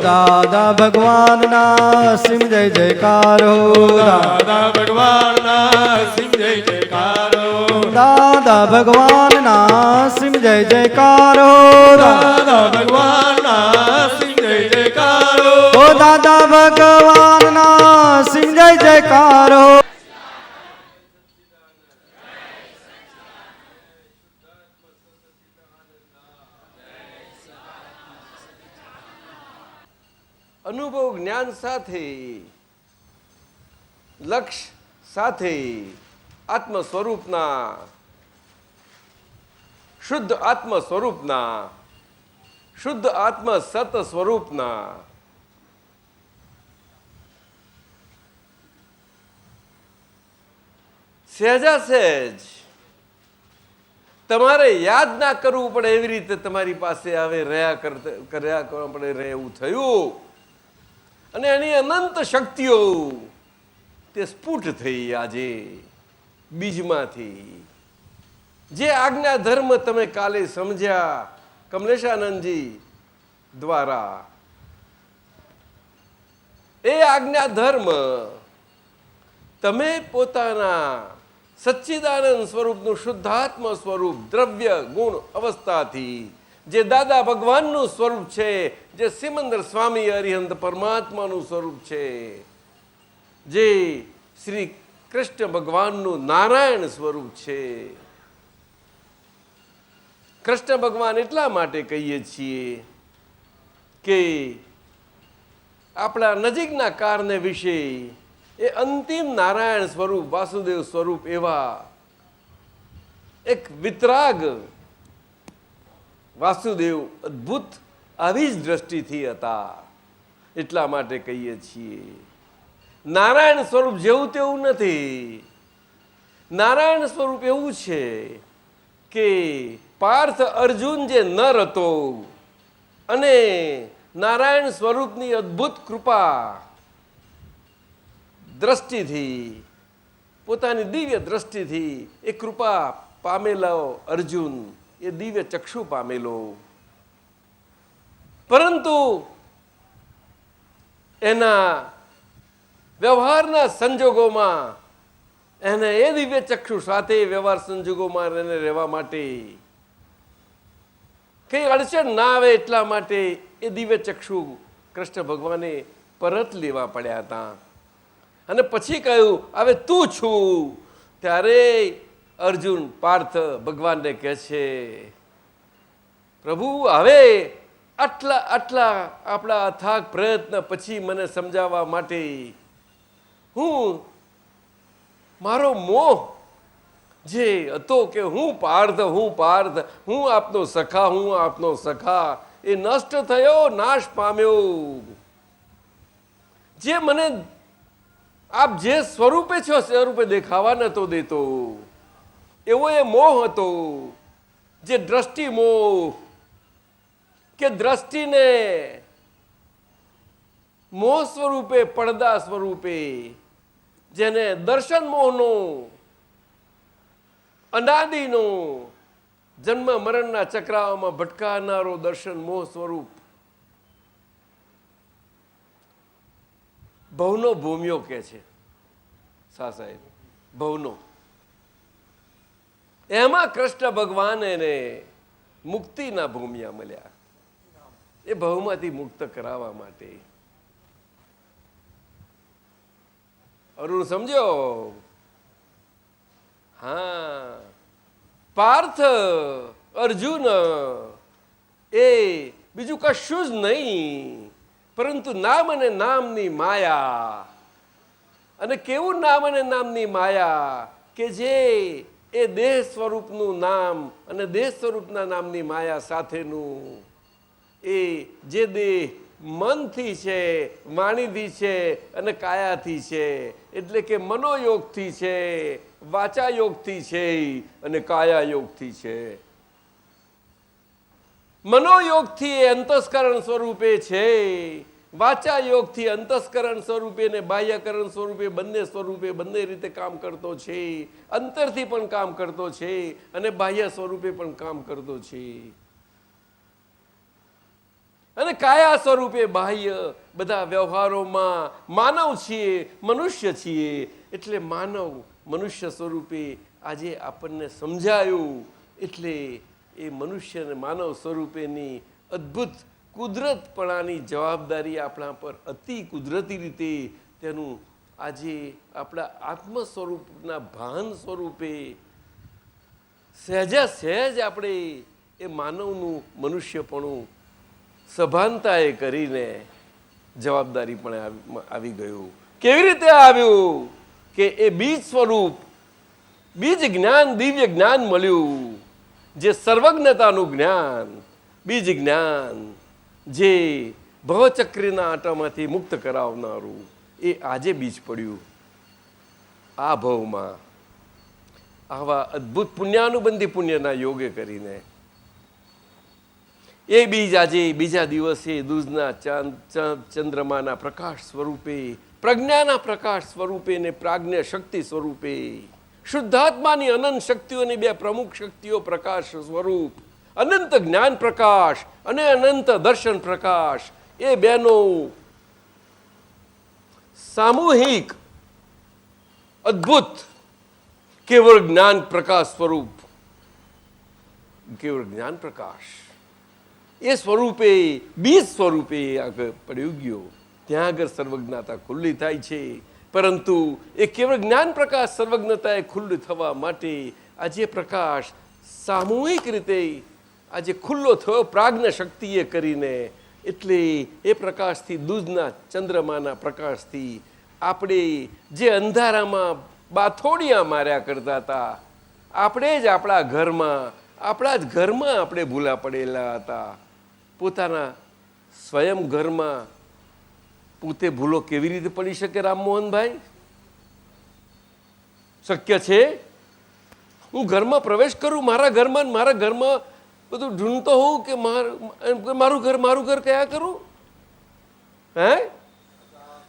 દાદા ભગવાનના સિમ જય જયકાર હો દાદા ભગવાનના સિમ જય જયકાર હો દાદા ભગવાનના સિમ જય જયકાર હો દાદા ભગવાનના સિમ જય જયકાર હો ઓ દાદા ભગવાનના સિમ જય જયકાર હો અનુભવ જ્ઞાન સાથે લક્ષ્ય સાથે આત્મ સ્વરૂપના શુદ્ધ આત્મ સ્વરૂપના શુદ્ધ આત્મ સત સ્વરૂપના સહેજા સહેજ તમારે યાદ ના કરવું પડે એવી રીતે તમારી પાસે આવે કર્યા કરવા પડે રહે એવું થયું અને એની અનંત શક્તિઓ તે સ્ફુટ થઈ આજે બીજમાંથી જે આજ્ઞા ધર્મ તમે કાલે સમજ્યા કમલેશાનંદજી દ્વારા એ આજ્ઞા ધર્મ તમે પોતાના સચ્ચિદાનંદ સ્વરૂપનું શુદ્ધાત્મ સ્વરૂપ દ્રવ્ય ગુણ અવસ્થાથી જે દાદા ભગવાનનું સ્વરૂપ છે, જે સિમંદર સ્વામી અરિહંત પરમાત્માનું સ્વરૂપ છે, જે શ્રી કૃષ્ણ ભગવાનનું નારાયણ સ્વરૂપ છે. કૃષ્ણ ભગવાન એટલા માટે કહીએ છીએ કે આપણા નજીકના કારને વિશે એ અંતિમ નારાયણ સ્વરૂપ વાસુદેવ સ્વરૂપ એવા એક વિતરાગ વાસુદેવ અદ્ભુત આવી જ દ્રષ્ટિથી હતા. એટલા માટે કહીએ છીએ નારાયણ સ્વરૂપ જેવું તેવું નથી. નારાયણ સ્વરૂપ એવું છે કે પાર્થ અર્જુન જે નર હતો અને નારાયણ સ્વરૂપની અદ્ભુત કૃપા દ્રષ્ટિથી પોતાની દિવ્ય દ્રષ્ટિથી એ કૃપા પામેલો અર્જુન એ દિવ્ય ચક્ષુ પામેલો, પરંતુ એના વ્યવહારના સંજોગોમાં એને એ દિવ્ય ચક્ષુ સાથે વ્યવહાર સંજોગોમાં એને રહેવા માટે કઈ અડચણ ના આવે એટલા માટે એ દિવ્ય ચક્ષુ કૃષ્ણ ભગવાને પરત લેવા પડ્યા હતા. અને પછી કહ્યું હવે તું છું. ત્યારે અર્જુન પાર્થ ભગવાનને કહે છે પ્રભુ હવે આટલા આપણા અથાગ પ્રયત્ન પછી મને સમજાવવા માટે હું મારો મોહ જે હતો કે હું પાર્થ હું આપનો સખા એ નષ્ટ થયો, નાશ પામ્યો. જે મને આપ જે સ્વરૂપે છો સ્વરૂપે દેખાવા નતો દેતો એવો એ મોહ હતો, જે દ્રષ્ટિ મોહ કે દ્રષ્ટિને મોહ સ્વરૂપે પડદા સ્વરૂપે જેને દર્શન મોહનો અનાદિનો જન્મ મરણના ચક્રાઓમાં ભટકાનારો દર્શન મોહ સ્વરૂપ ભવનો ભૂમ્યો કે છે સા સાહેબ, ભવનો. એમાં કૃષ્ણ ભગવાન એને મુક્તિના ભૂમિયા મળ્યા એ ભવમાંથી મુક્ત કરાવવા માટે. અરુણ સમજો? હા, પાર્થ અર્જુન એ બીજું કશું જ નહીં પરંતુ નામ અને નામની માયા. અને કેવું નામ અને નામની માયા કે જે એ દેહ સ્વરૂપનું નામ અને દેહ સ્વરૂપના નામની માયા સાથેનું એ જે દેહ મનથી છે, વાણીથી છે અને કાયાથી છે, એટલે કે મનોયોગથી છે, વાચા યોગથી છે અને કાયા યોગથી છે. મનોયોગથી એ અંતસ્કરણ સ્વરૂપે છે, વાચા યોગથી અંતસ્કરણ સ્વરૂપે ને બાહ્યકરણ સ્વરૂપે બંને રીતે કામ કરતો છે. અંતરથી પણ કામ કરતો છે અને બાહ્ય સ્વરૂપે પણ કામ કરતો છે. અને કાયા સ્વરૂપે બાહ્ય બધા વ્યવહારોમાં માનવ છીએ, મનુષ્ય છીએ. એટલે માનવ મનુષ્ય સ્વરૂપે આજે આપણને સમજાયું. એટલે એ મનુષ્ય અને માનવ સ્વરૂપેની અદ્ભુત કુદરતપણાની જવાબદારી આપણા પર અતિ કુદરતી રીતે તેનું આજે આપણા આત્મ સ્વરૂપના ભાન સ્વરૂપે સહેજ આપણે એ માનવનું મનુષ્યપણું સભાનતાએ કરીને જવાબદારી પણ આવી ગયું. કેવી રીતે આવ્યું કે એ બીજ સ્વરૂપ, બીજ જ્ઞાન, દિવ્ય જ્ઞાન મળ્યું, જે સર્વજ્ઞતાનું જ્ઞાન, બીજ જ્ઞાન, જે ભવચક્રીના આટામાંથી મુક્ત કરાવનારું, એ આજે બીજ પડ્યું આ ભવમાં. આવા અદ્ભુત પુણ્યાનુબંધી પુણ્યના યોગે કરીને એ બીજ આજે બીજા દિવસે દૂધના ચંદ્રમાના પ્રકાશ સ્વરૂપે, પ્રજ્ઞાના પ્રકાશ સ્વરૂપે ને પ્રાજ્ઞ શક્તિ સ્વરૂપે, શુદ્ધાત્માની અનંત શક્તિઓની બે પ્રમુખ શક્તિઓ પ્રકાશ સ્વરૂપ, અનંત જ્ઞાન પ્રકાશ અને અનંત દર્શન પ્રકાશ, એ બેનો સામૂહિક અદ્ભુત કેવળ જ્ઞાન પ્રકાશ સ્વરૂપ, કેવળ જ્ઞાન પ્રકાશ એ સ્વરૂપે, બીજ સ્વરૂપે આગળ પડ્યું ગયો. ત્યાં આગળ સર્વજ્ઞતા ખુલ્લી થાય છે. પરંતુ એ કેવળ જ્ઞાન પ્રકાશ સર્વજ્ઞતાએ ખુલ્લું થવા માટે આજે પ્રકાશ સામૂહિક રીતે આજે ખુલ્લો થયો પ્રાજ્ઞ શક્તિએ કરીને. એટલે એ પ્રકાશથી, દૂધના ચંદ્રમાના પ્રકાશથી આપણે જે અંધારામાં બાથોડિયા માર્યા કરતા હતા, આપણે જ આપણા જ ઘરમાં આપણે ભૂલા પડેલા હતા. પોતાના સ્વયં ઘરમાં પોતે ભૂલો કેવી રીતે પડી શકે રામમોહનભાઈ? શક્ય છે? હું ઘરમાં પ્રવેશ કરું, મારા ઘરમાં બધું ઢૂંઢતો હોઉં કે મારું ઘર કયા કરું? હે?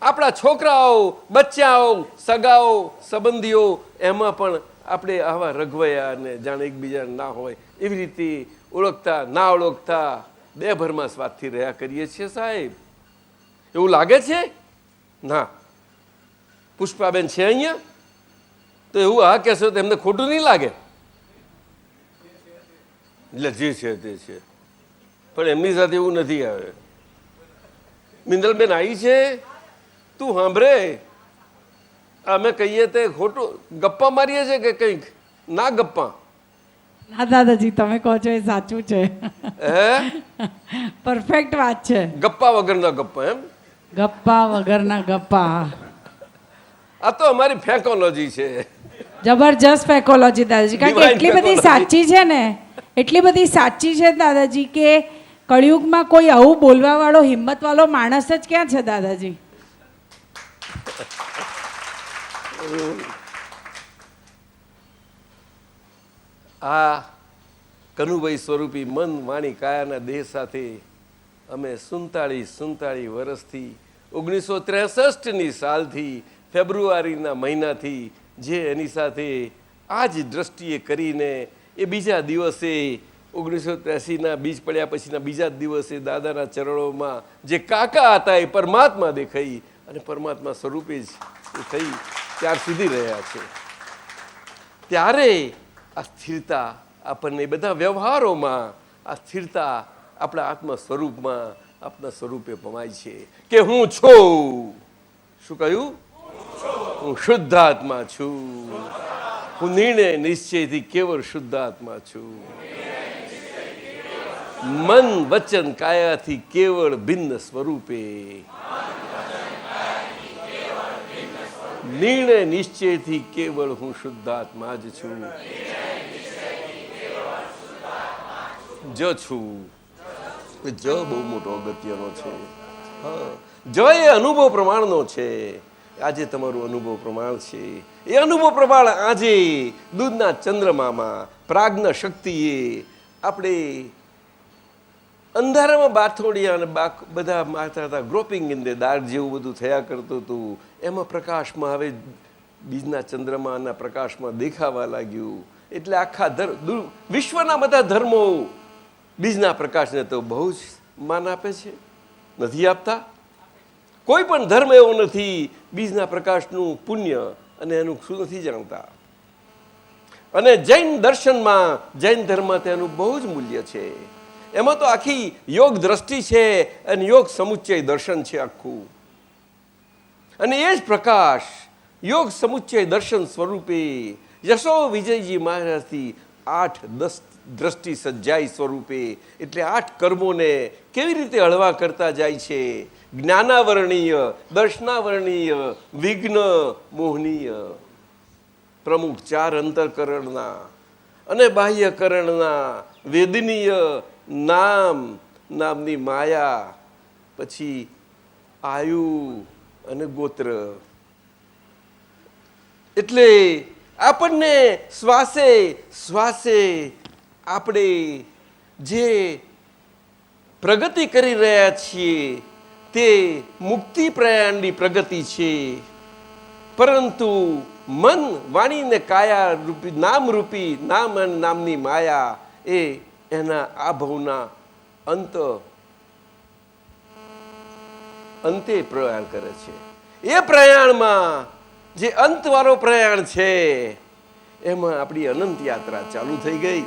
આપણા છોકરાઓ, બચ્ચાઓ, સગાઓ, સંબંધીઓ, એમાં પણ આપણે આવા રઘવાયા અને જાણે એકબીજા ના હોય એવી રીતે ઓળખતા ના ઓળખતા બે ભરમાં સ્વાદથી રહ્યા કરીએ છીએ સાહેબ. એવું લાગે છે? ના. પુષ્પાબેન છે અહીંયા તો એવું હા કહેશો તો એમને ખોટું નહીં લાગે. એટલે જે છે તે છે, પણ એમની સાથે એવું નથી આવે. મિંદલબેન આવી છે, તું સાંભળે, અમે કહીએ તે ખોટું ગપ્પા મારીએ છીએ કે કંઈક ના ગપ્પા? ના દાદાજી, તમે કહો છો એ સાચું છે. હે? પરફેક્ટ વાત છે. ગપ્પા વગરના ગપ્પા એમ? ગપ્પા વગરના ગપ્પા. આ તો અમારી ફેકોલોજી છે. જબરજસ્ત ફેકોલોજી દાદાજી. કારણ કે એટલી બધી સાચી છે ને, એટલી બધી સાચી છે દાદાજી કે કળિયુગમાં કોઈ આવું બોલવા વાળો, હિંમત વાળો માણસ જ ક્યાં છે દાદાજી? આ કનુભાઈ સ્વરૂપી મન, વાણી, કાયાના દેહ સાથે અમે 47 વર્ષથી 1963ની સાલથી ફેબ્રુઆરીના મહિનાથી જે એની સાથે આ જ દ્રષ્ટિએ કરીને એ બીજા દિવસે 1983ના બીજ પડ્યા પછીના બીજા દિવસે દાદાના ચરણોમાં જે કાકા હતા એ પરમાત્મા દેખાઈ અને પરમાત્મા સ્વરૂપે જ એ થઈ ત્યાર સુધી રહ્યા છે. ત્યારે આ સ્થિરતા આપણને બધા વ્યવહારોમાં, આ સ્થિરતા આપણા આત્મ સ્વરૂપમાં, આપણા સ્વરૂપે પમાય છે કે હું છું. શું કહ્યું? હું શુદ્ધ આત્મા છું. હું નિર્ણય નિશ્ચયથી કેવળ શુદ્ધ આત્મા છું. મન વચન કાયાથી કેવળ ભિન્ન સ્વરૂપે, નિર્ણય નિશ્ચયથી કેવળ હું શુદ્ધ આત્મા જ છું. જ છું. જ બહુ મોટો અગત્યનો છે. હા, જ એ અનુભવ પ્રમાણનો છે. આજે તમારું અનુભવ પ્રમાણ છે. એ અનુભવ પ્રમાણ આજે દૂધના ચંદ્રમામાં પ્રાજ્ઞ શક્તિએ આપણે અંધારામાં બાથોડિયા અને બધા મારતા હતા, ગ્રોપિંગ ઇન ધ ડાર્ક જેવું બધું થયા કરતું હતું. એમાં પ્રકાશમાં હવે બીજના ચંદ્રમાના પ્રકાશમાં દેખાવા લાગ્યું. એટલે આખા વિશ્વના બધા ધર્મો બીજના પ્રકાશને તો બહુ જ માન આપે છે. નથી આપતા? કોઈ પણ ધર્મ એવો નથી બીજના પ્રકાશનું પુણ્ય અને એનું શું નથી જાણતા. અને જૈન દર્શનમાં, જૈન ધર્મમાં તેનું બહુ જ મૂલ્ય છે. એમાં તો આખી યોગ દ્રષ્ટિ છે અને યોગ સમુચ્ચય દર્શન છે આખું. અને એ જ પ્રકાશ યોગ સમુચ્ચય દર્શન સ્વરૂપે યશો વિજયજી મહારાજથી 8-10 દ્રષ્ટિ સજ્જાઈ સ્વરૂપે, એટલે 8 કર્મોને કેવી રીતે હળવા કરતા જાય છે. જ્ઞાનાવરણીય, દર્શનાવરણીય, વિઘ્ન મોહનીય, પ્રમુખ 4 અંતઃકરણના અને બાહ્યકરણના, વેદનીય, નામ, નામની માયા, પછી આયુ અને ગોત્ર. એટલે આપણને શ્વાસે શ્વાસે આપણે જે પ્રગતિ કરી રહ્યા છીએ તે મુક્તિ પ્રયાણની પ્રગતિ છે. પરંતુ મન, વાણી ને કાયા રૂપી, નામરૂપી, નામ અને નામની માયા એ એના આ ભવના અંતે પ્રયાણ કરે છે. એ પ્રયાણમાં જે અંતવાળો પ્રયાણ છે એમાં આપણી અનંત યાત્રા ચાલુ થઈ ગઈ.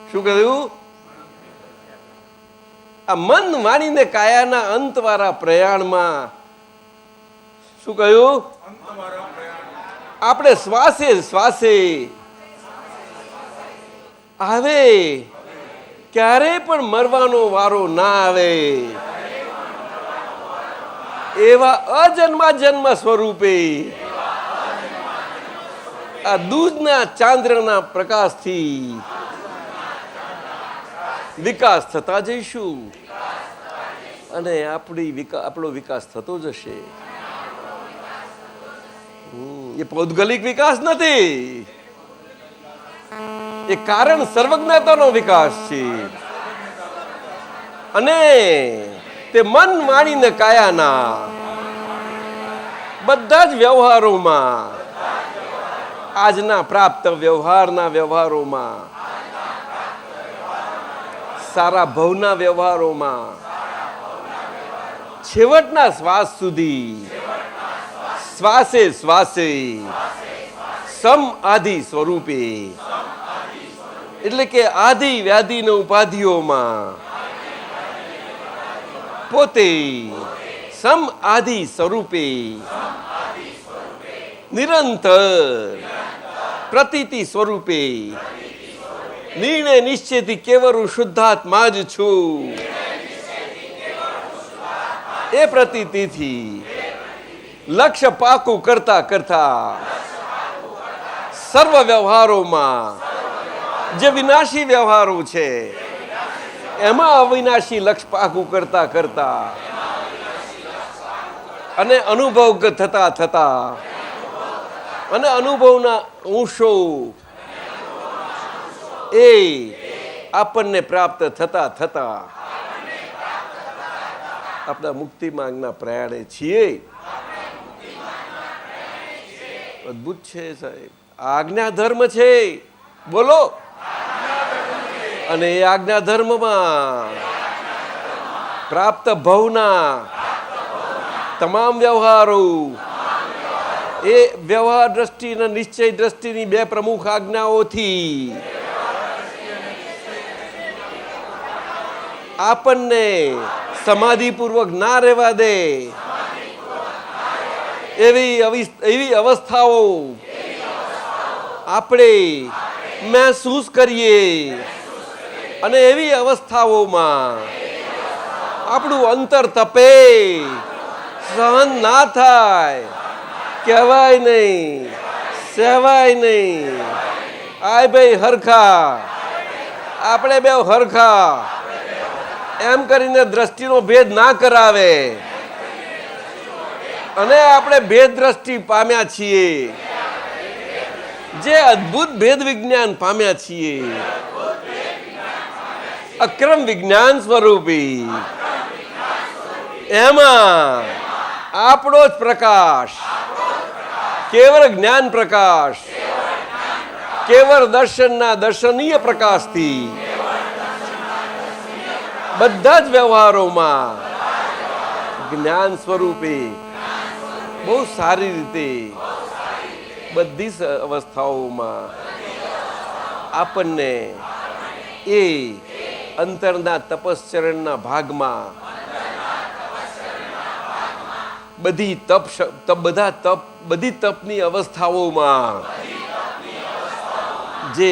શું કહ્યું? આ મન, વાણી ને કાયાના અંતવાળા પ્રયાણમાં શું કહ્યું? આપણે શ્વાસે શ્વાસે આવે, ક્યારે પણ મરવાનો વારો ના આવે એવા અજન્મા જન્મ સ્વરૂપે આ દૂધના ચાંદ્રના પ્રકાશથી વિકાસ થતા જઈશું અને આપણો વિકાસ થતો જશે. એ પૌદ્ગલિક વિકાસ નથી, એ કારણ સર્વજ્ઞતાનો વિકાસ છે. અને તે મન, વાણી ને કાયાના બધા જ વ્યવહારોમાં, આજના પ્રાપ્ત વ્યવહારોમાં, સારા ભવના વ્યવહારોમાં, છેવટના શ્વાસ સુધી શ્વાસે શ્વાસે સમ આદિ સ્વરૂપે, એટલે કે આદિ વ્યાધિ ને ઉપાધિઓમાં પોતે સમ આદિ સ્વરૂપે નિરંતર પ્રતીતિ સ્વરૂપે નિર્ણય નિશ્ચયથી કેવરું શુદ્ધાત્મા જ છું એ પ્રતીતિથી લક્ષ્ય પાકું કરતા કરતા સર્વ વ્યવહારોમાં જે વિનાશી વ્યવહારો છે એમાં અવિનાશી લક્ષ્ય પાકું કરતા કરતા અને અનુભવ થતા થતા અને અનુભવના અંશો એ આપણને પ્રાપ્ત થતા થતા આપણા મુક્તિ માર્ગના પ્રયાણે છીએ. અદભુત છે સાહેબ. આજ્ઞા ધર્મ છે, બોલો. અને એ આજ્ઞા ધર્મમાં પ્રાપ્ત ભવના તમામ વ્યવહારો એ વ્યવહાર દ્રષ્ટિ અને નિશ્ચય દ્રષ્ટિની 2 પ્રમુખ આજ્ઞાઓથી આપણને સમાધિપૂર્વક ના રહેવા દે એવી અવસ્થાઓ આપણે મહેસૂસ કરીએ અને એવી અવસ્થાઓમાં આપણું અંતર તપે, સહન ના થાય, કહેવાય નહીં, સહેવાય નહીં. આય ભાઈ હરખા, આપણે બે હરખા એમ કરીને દ્રષ્ટિનો ભેદ ના કરાવે અને આપણે ભેદ દ્રષ્ટિ પામ્યા છીએ, જે અદ્ભુત ભેદ વિજ્ઞાન પામ્યા છીએ, અક્રમ વિજ્ઞાન સ્વરૂપી, એમાં આપણો જ પ્રકાશ, કેવળ જ્ઞાન પ્રકાશ, કેવળ દર્શનના દર્શનીય પ્રકાશથી બધા જ વ્યવહારોમાં જ્ઞાન સ્વરૂપે બહુ સારી રીતે બધી અવસ્થાઓમાં આપણને એ અંતરના તપશ્ચરણના ભાગમાં બધી તપની અવસ્થાઓમાં જે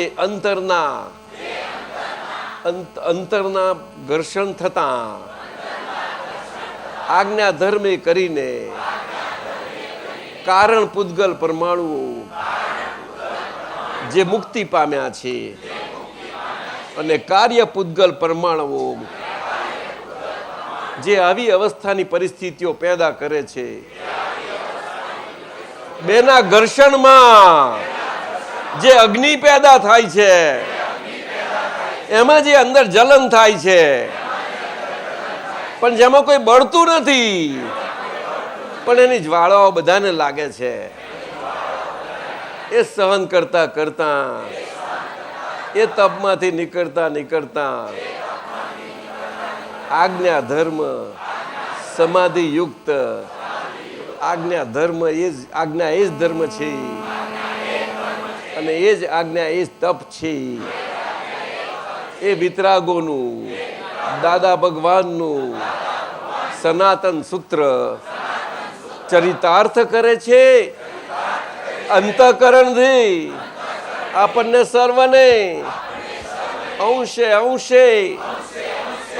અંતરના ઘર્ષણ થતા આજ્ઞા ધર્મે કરીને કારણ પૂતગલ પરમાણુઓ જે મુક્તિ પામ્યા છે અને કાર્ય પૂતગલ પરમાણુઓ જે આવી અવસ્થાની પરિસ્થિતિઓ પેદા કરે છે, બેના ઘર્ષણમાં જે અગ્નિ પેદા થાય છે, એમાં જે અંદર જલન થાય છે, પણ જેમાં કોઈ બળતું નથી, પણ એની જ્વાળાઓ બધાને લાગે છે. એ સહન કરતા કરતા એ તપમાંથી નીકળતા આજ્ઞા ધર્મ સમાધિ યુક્ત આજ્ઞા ધર્મ એ જ આજ્ઞા એ જ ધર્મ છે અને એ જ આજ્ઞા એ જ તપ છે. એ વિતરાગોનું દાદા ભગવાનનું સનાતન સૂત્ર ચરિતાર્થ કરે છે. અંતઃકરણથી આપણને સર્વને અંશે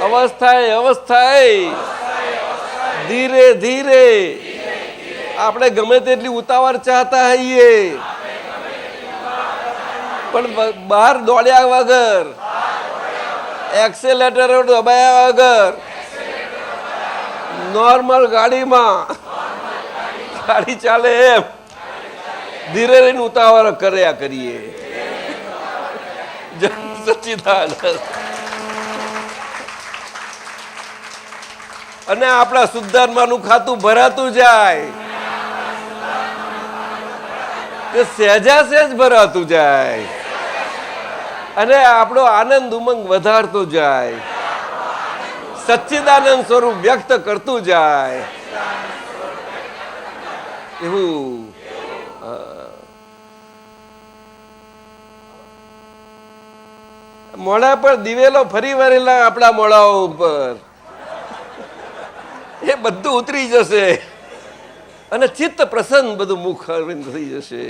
અવસ્થાએ ધીરે ધીરે આપણે ગમે તેટલી ઉતાવળ ચાહતા હોઈએ પણ બહાર દોડ્યા વગર, એક્સેલેટર દબાયા વગર નોર્મલ ગાડીમાં ગાડી ચાલે એમ ધીરે રહીને ઉતાવળ કર્યા કરીએ. સચ્ચિદાનંદ. અને આપણા શુદ્ધાત્માનું ખાતું ભરાતું જાય, તે સહેજા સહેજ ભરાતું જાય અને આપણો આનંદ ઉમંગ વધારતો જાય, સચ્ચિદાનંદ સ્વરૂપ વ્યક્ત કરતું જાય. એવું મોઢા પર દિવેલો ફરી વળેલા આપણા મોઢાઓ ઉપર એ બધું ઉતરી જશે અને ચિત્ત પ્રસન્ન બધું મુખ થઈ જશે.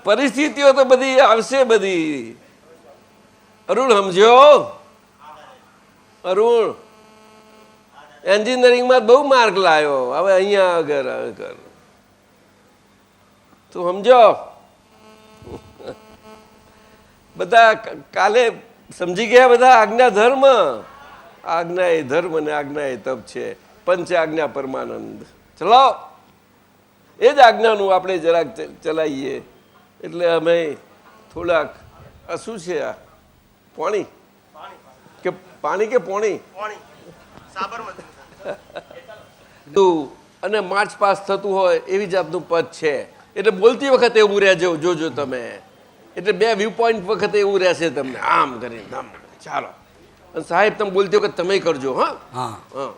પરિસ્થિતિઓ તો બધી આવશે બધી. અરુણ સમજો? અરુણ એન્જિનિયરિંગમાં બહુ માર્ક લાવ્યો, હવે અહીંયા આગળ તું સમજો? બધા કાલે સમજી ગયા બધા આજ્ઞા ધર્મ. આજ્ઞા એ ધર્મ અને આજ્ઞા એ તપ છે. પંચ આજ્ઞા પરમાનંદ ચલાવો. એ જ આજ્ઞાનું આપણે જરાક ચલાવીએ એટલે અમે થોડાક આ શું છે આ પાણી કે પાણી કે પોણી અને માર્ચ પાસ થતું હોય એવી જાતનું પદ છે. એટલે બોલતી વખતે એવું રહેજો, જોજો તમે. એટલે બે વ્યૂ પોઈન્ટ વખતે એવું રહેશે તમને, આમ કરીને આમ. ચાલો સાહેબ તમે બોલતી વખત તમે કરજો. હા હા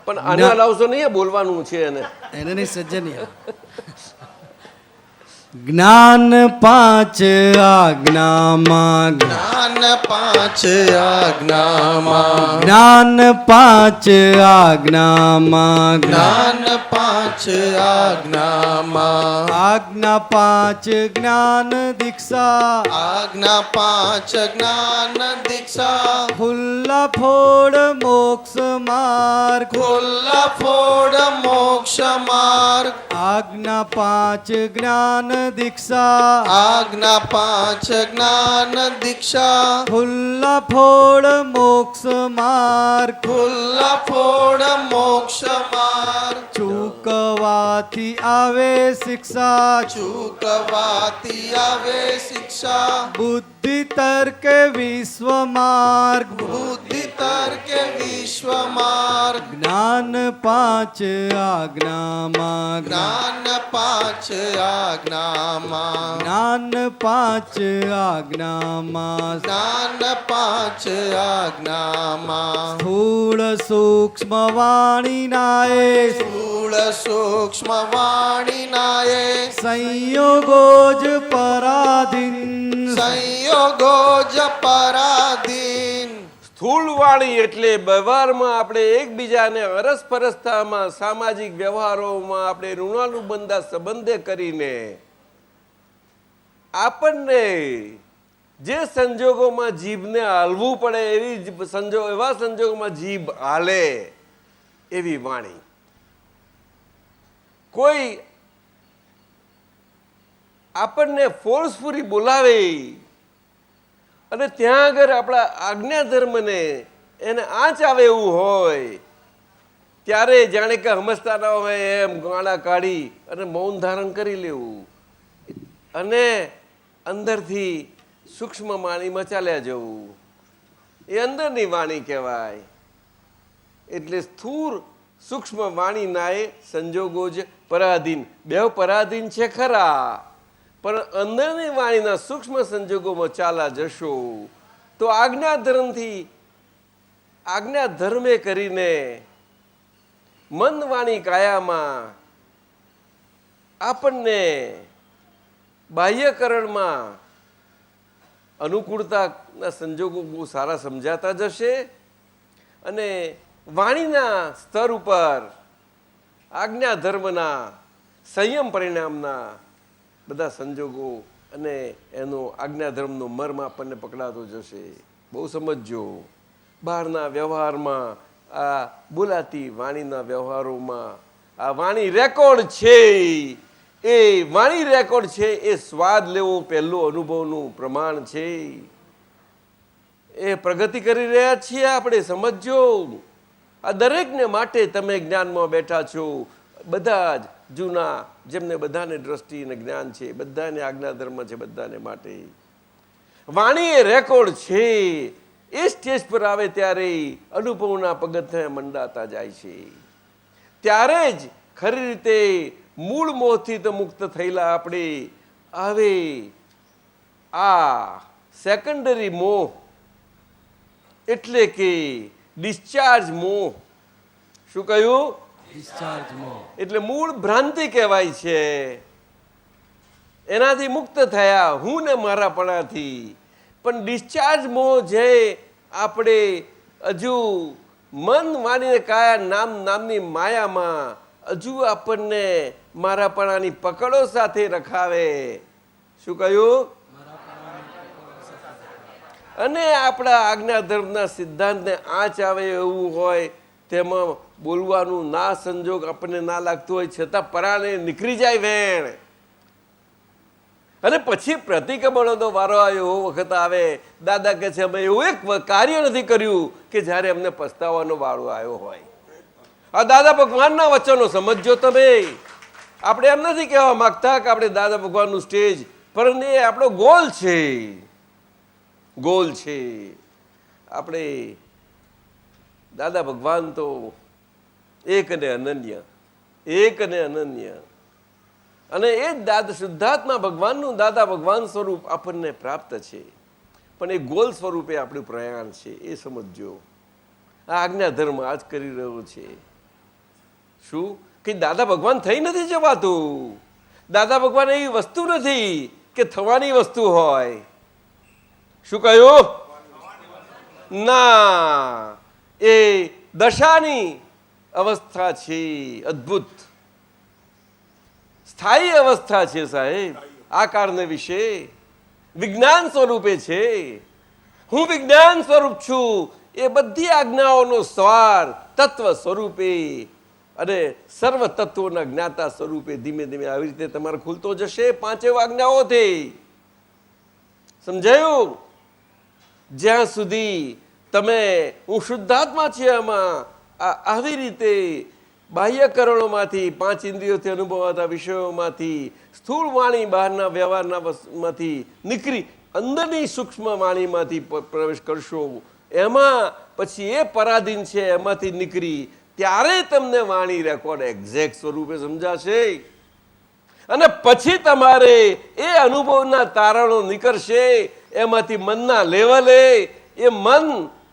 પણ આને લાવશો નહીં, બોલવાનું છે એને નહીં સજ્જન. જ્ઞાન પાંચ આજ્ઞામાં, જ્ઞાન પાંચ આજ્ઞામાં, જ્ઞાન પાંચ આજ્ઞામાં, જ્ઞાન પાંચ આજ્ઞામાં, આજ્ઞા પાંચ જ્ઞાન દીક્ષા, આજ્ઞા પાંચ જ્ઞાન દીક્ષા, ખુલ્લા ફોડ મોક્ષ માર્ગ, ખુલ્લા ફોડ મોક્ષ માર્ગ, આજ્ઞા પાંચ જ્ઞાન દીક્ષા, આજ્ઞા પાંચ જ્ઞાન દીક્ષા, ખુલ્લા ફોડ મોક્ષ માર્ગ, ખુલ્લા ફોડ મોક્ષ માર્ગ, ચૂકવાથી આવે શિક્ષા, ચૂકવાતી આવે શિક્ષા, બુદ્ધિ તર્ક વિશ્વ માર્ગ, બુદ્ધિ તર્કે વિશ્વમાર્ગ જ્ઞાન પાંચ આજ્ઞામાં જ્ઞાન પાંચ આજ્ઞામાં જ્ઞાન પાંચ આજ્ઞામાં જ્ઞાન પાંચ આજ્ઞામાં સ્થૂળ સૂક્ષ્મ વાણીનાએ સ્થૂળ સૂક્ષ્મ વાણીનાએ સંયોગો જ પરાધીન સંયોગો જ પરાધીન સ્થૂળ વાણી એટલે વ્યવહારમાં આપણે એકબીજાને અરસપરસતામાં સામાજિક વ્યવહારોમાં આપણે ઋણાનુબંધા સંબંધે કરીને આપણને જે સંજોગોમાં જીભને હાલવું પડે એવા સંજોગોમાં જીભ હાલે એવી વાણી. કોઈ આપણને ફોર્સફુલી બોલાવે અને ત્યાં આગળ આપણા આજ્ઞા ધર્મને એને આંચ આવે એવું હોય ત્યારે જાણે કે સમજતા ન હોય એમ ગાળા કાઢી અને મૌન ધારણ કરી લેવું અને અંદરથી સૂક્ષ્મ વાણીમાં ચાલ્યા જવું, એ અંદરની વાણી કહેવાય. એટલે સ્થૂળ સૂક્ષ્મ વાણી નાએ સંજોગો જ પરાધીન. બેવ પરાધીન છે ખરા, પણ અંદરની વાણીના સૂક્ષ્મ સંજોગોમાં ચાલા જશો તો આજ્ઞા ધર્મે કરીને મન વાણી કાયામાં આપણને બાહ્યકરણમાં અનુકૂળતાના સંજોગો બહુ સારા સમજાતા જશે અને વાણીના સ્તર ઉપર આજ્ઞા ધર્મના સંયમ પરિણામના બધા સંજોગો અને એનો આજ્ઞાધર્મનો મર્મ આપણને પકડાતો જશે. બહુ સમજજો. બહારના વ્યવહારમાં આ બોલાતી વાણીના વ્યવહારોમાં આ વાણી રેકોર્ડ છે, એ વાણી રેકોર્ડ છે એ સ્વાદ લેવો પહેલું અનુભવનું પ્રમાણ છે. એ પ્રગતિ કરી રહ્યા છીએ આપણે, સમજજો. આ દરેકને માટે તમે જ્ઞાનમાં બેઠા છો. બધા જ જૂના જેમને બધાને દ્રષ્ટિ અને જ્ઞાન છે, બધાને આજ્ઞાધર્મ છે, બધાને માટે વાણી એ રેકોર્ડ છે. એ સ્ટેજ પર આવે ત્યારે અનુભવના પગથિયા મંડાતા જાય છે. ત્યારે જ ખરી રીતે મૂળ મોહથી તો મુક્ત થયેલા આપણે આવે આ સેકન્ડરી મોહ એટલે કે ડિસ્ચાર્જ મોહ. શું કહ્યું? એટલે મૂળ ભ્રાંતિ કહેવાય છે. એનાથી મુક્ત થયા હું ને મારાપણાથી. પણ ડિસ્ચાર્જ મોહ જે આપણે હજુ મન વાણીને કાયા નામની માયામાં હજુ આપણને મારાપણાની પકડો સાથે રખાવે. શું કહ્યું? અને આપણા આજ્ઞાધર્મના સિદ્ધાંતને આંચ આવે એવું હોય તેમાં બોલવાનું ના સંજોગ આપણને ના લાગતું હોય છતાં પરાણે નીકળી જાય વેણ. અને પછી પ્રતિક્રમણનો વારો એવો વખત આવે, દાદા કહે છે અમે એવું એક કાર્ય નથી કર્યું કે જ્યારે અમને પસ્તાવાનો વારો આવ્યો હોય. આ દાદા ભગવાનના વચનો સમજો તમે. આપણે એમ નથી કહેવા માગતા કે આપણે દાદા ભગવાનનું સ્ટેજ, પરંતુ એ આપણો ગોલ છે. ગોલ છે આપણે દાદા ભગવાન તો એક અને અનન્ય, એક અને અનન્ય. અને એ જ શુદ્ધાત્મા ભગવાનનું દાદા ભગવાન સ્વરૂપ આપણને પ્રાપ્ત છે. પણ એ ગોલ સ્વરૂપે આપણું પ્રયાણ છે, એ સમજો. આ આજ્ઞા ધર્મ આજ કરી રહ્યો છે. શું કે દાદા ભગવાન થઈ નથી જવાતું. દાદા ભગવાન એવી વસ્તુ નથી કે થવાની વસ્તુ હોય. શું કહ્યું? ના, એ દશાની અવસ્થા છે, અદ્ભુત સ્થાયી અવસ્થા છે સાહેબ. આકારને વિશે વિજ્ઞાન સ્વરૂપે છે. હું વિજ્ઞાન સ્વરૂપ છું. એ બધી આજ્ઞાઓનો સ્વાર તત્વ સ્વરૂપે અને સર્વ તત્વોના જ્ઞાતા સ્વરૂપે ધીમે ધીમે આવી રીતે તમારે ખુલતો જશે પાંચે આજ્ઞાઓથી. સમજાયું? જ્યાં સુધી તમે હું શુદ્ધાત્મા છે આમાં આવી રીતે બાહ્યકરણોમાંથી પાંચ ઇન્દ્રિયોથી અનુભવાતા વિષયોમાંથી સ્થૂળ વાણી બહારના વ્યવહારનામાંથી નીકળી અંદરની સૂક્ષ્મ વાણીમાંથી પ્રવેશ કરશો, એમાં પછી એ પરાધીન છે એમાંથી નીકળી ત્યારે તમને વાણી રેકોર્ડ એક્ઝેક્ટ સ્વરૂપે સમજાશે. અને પછી તમારે એ અનુભવના તારણો નીકળશે. એમાંથી મનના લેવલે એ મન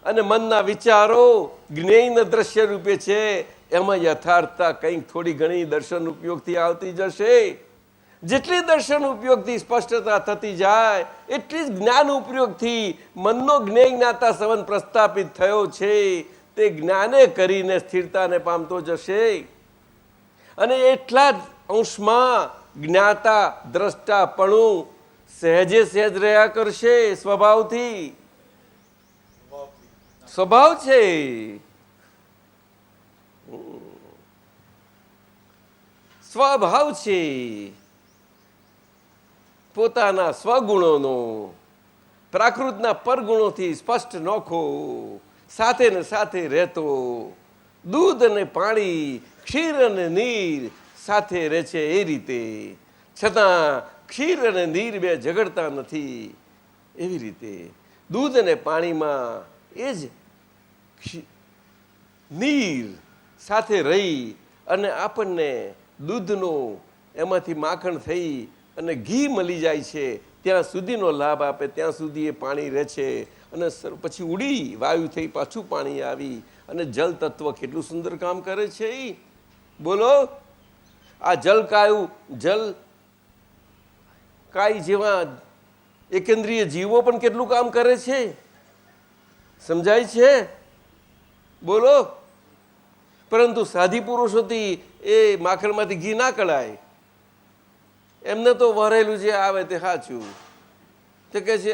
અને મનના વિચારો જ્ઞેયના દ્રશ્ય રૂપે છે. એમાં યથાર્થતા કંઈક થોડી ઘણી દર્શન ઉપયોગથી આવતી જશે. જેટલી દર્શન ઉપયોગથી સ્પષ્ટતા થતી જાય એટલી જ જ્ઞાન ઉપયોગથી મનનો જ્ઞેય જ્ઞાતા સંબંધ પ્રસ્થાપિત થયો છે તે જ્ઞાને કરીને સ્થિરતાને પામતો જશે. અને એટલા જ અંશમાં જ્ઞાતા દ્રષ્ટાપણું સહેજે સહેજ રહ્યા કરશે. સ્વભાવ છે. સ્વભાવ છે પોતાના સ્વગુણોનો પ્રાકૃતના પરગુણોથી સ્પષ્ટ નોખો સાથે ને સાથે રહેતો. દૂધ અને પાણી, ક્ષીર અને નીર સાથે રહે છે એ રીતે, છતાં ક્ષીર અને નીર બે ઝઘડતા નથી. એવી રીતે દૂધ અને પાણીમાં એ જ નીર સાથે રહી અને આપણને દૂધનો એમાંથી માખણ થઈ અને ઘી મળી જાય છે ત્યાં સુધીનો લાભ આપે ત્યાં સુધી એ પાણી રહે છે. અને પછી ઉડી વાયુ થઈ પાછું પાણી આવી અને જલ તત્વ કેટલું સુંદર કામ કરે છે. બોલો, આ જલ કાય જેવા એકેન્દ્રિય જીવો પણ કેટલું કામ કરે છે, સમજાય છે? બોલો. પરંતુ સાધી પુરુષોથી એ માખણમાંથી ઘી ના કઢાય. એમને તો વરેલું જે આવે તે સાચું. તે કહે છે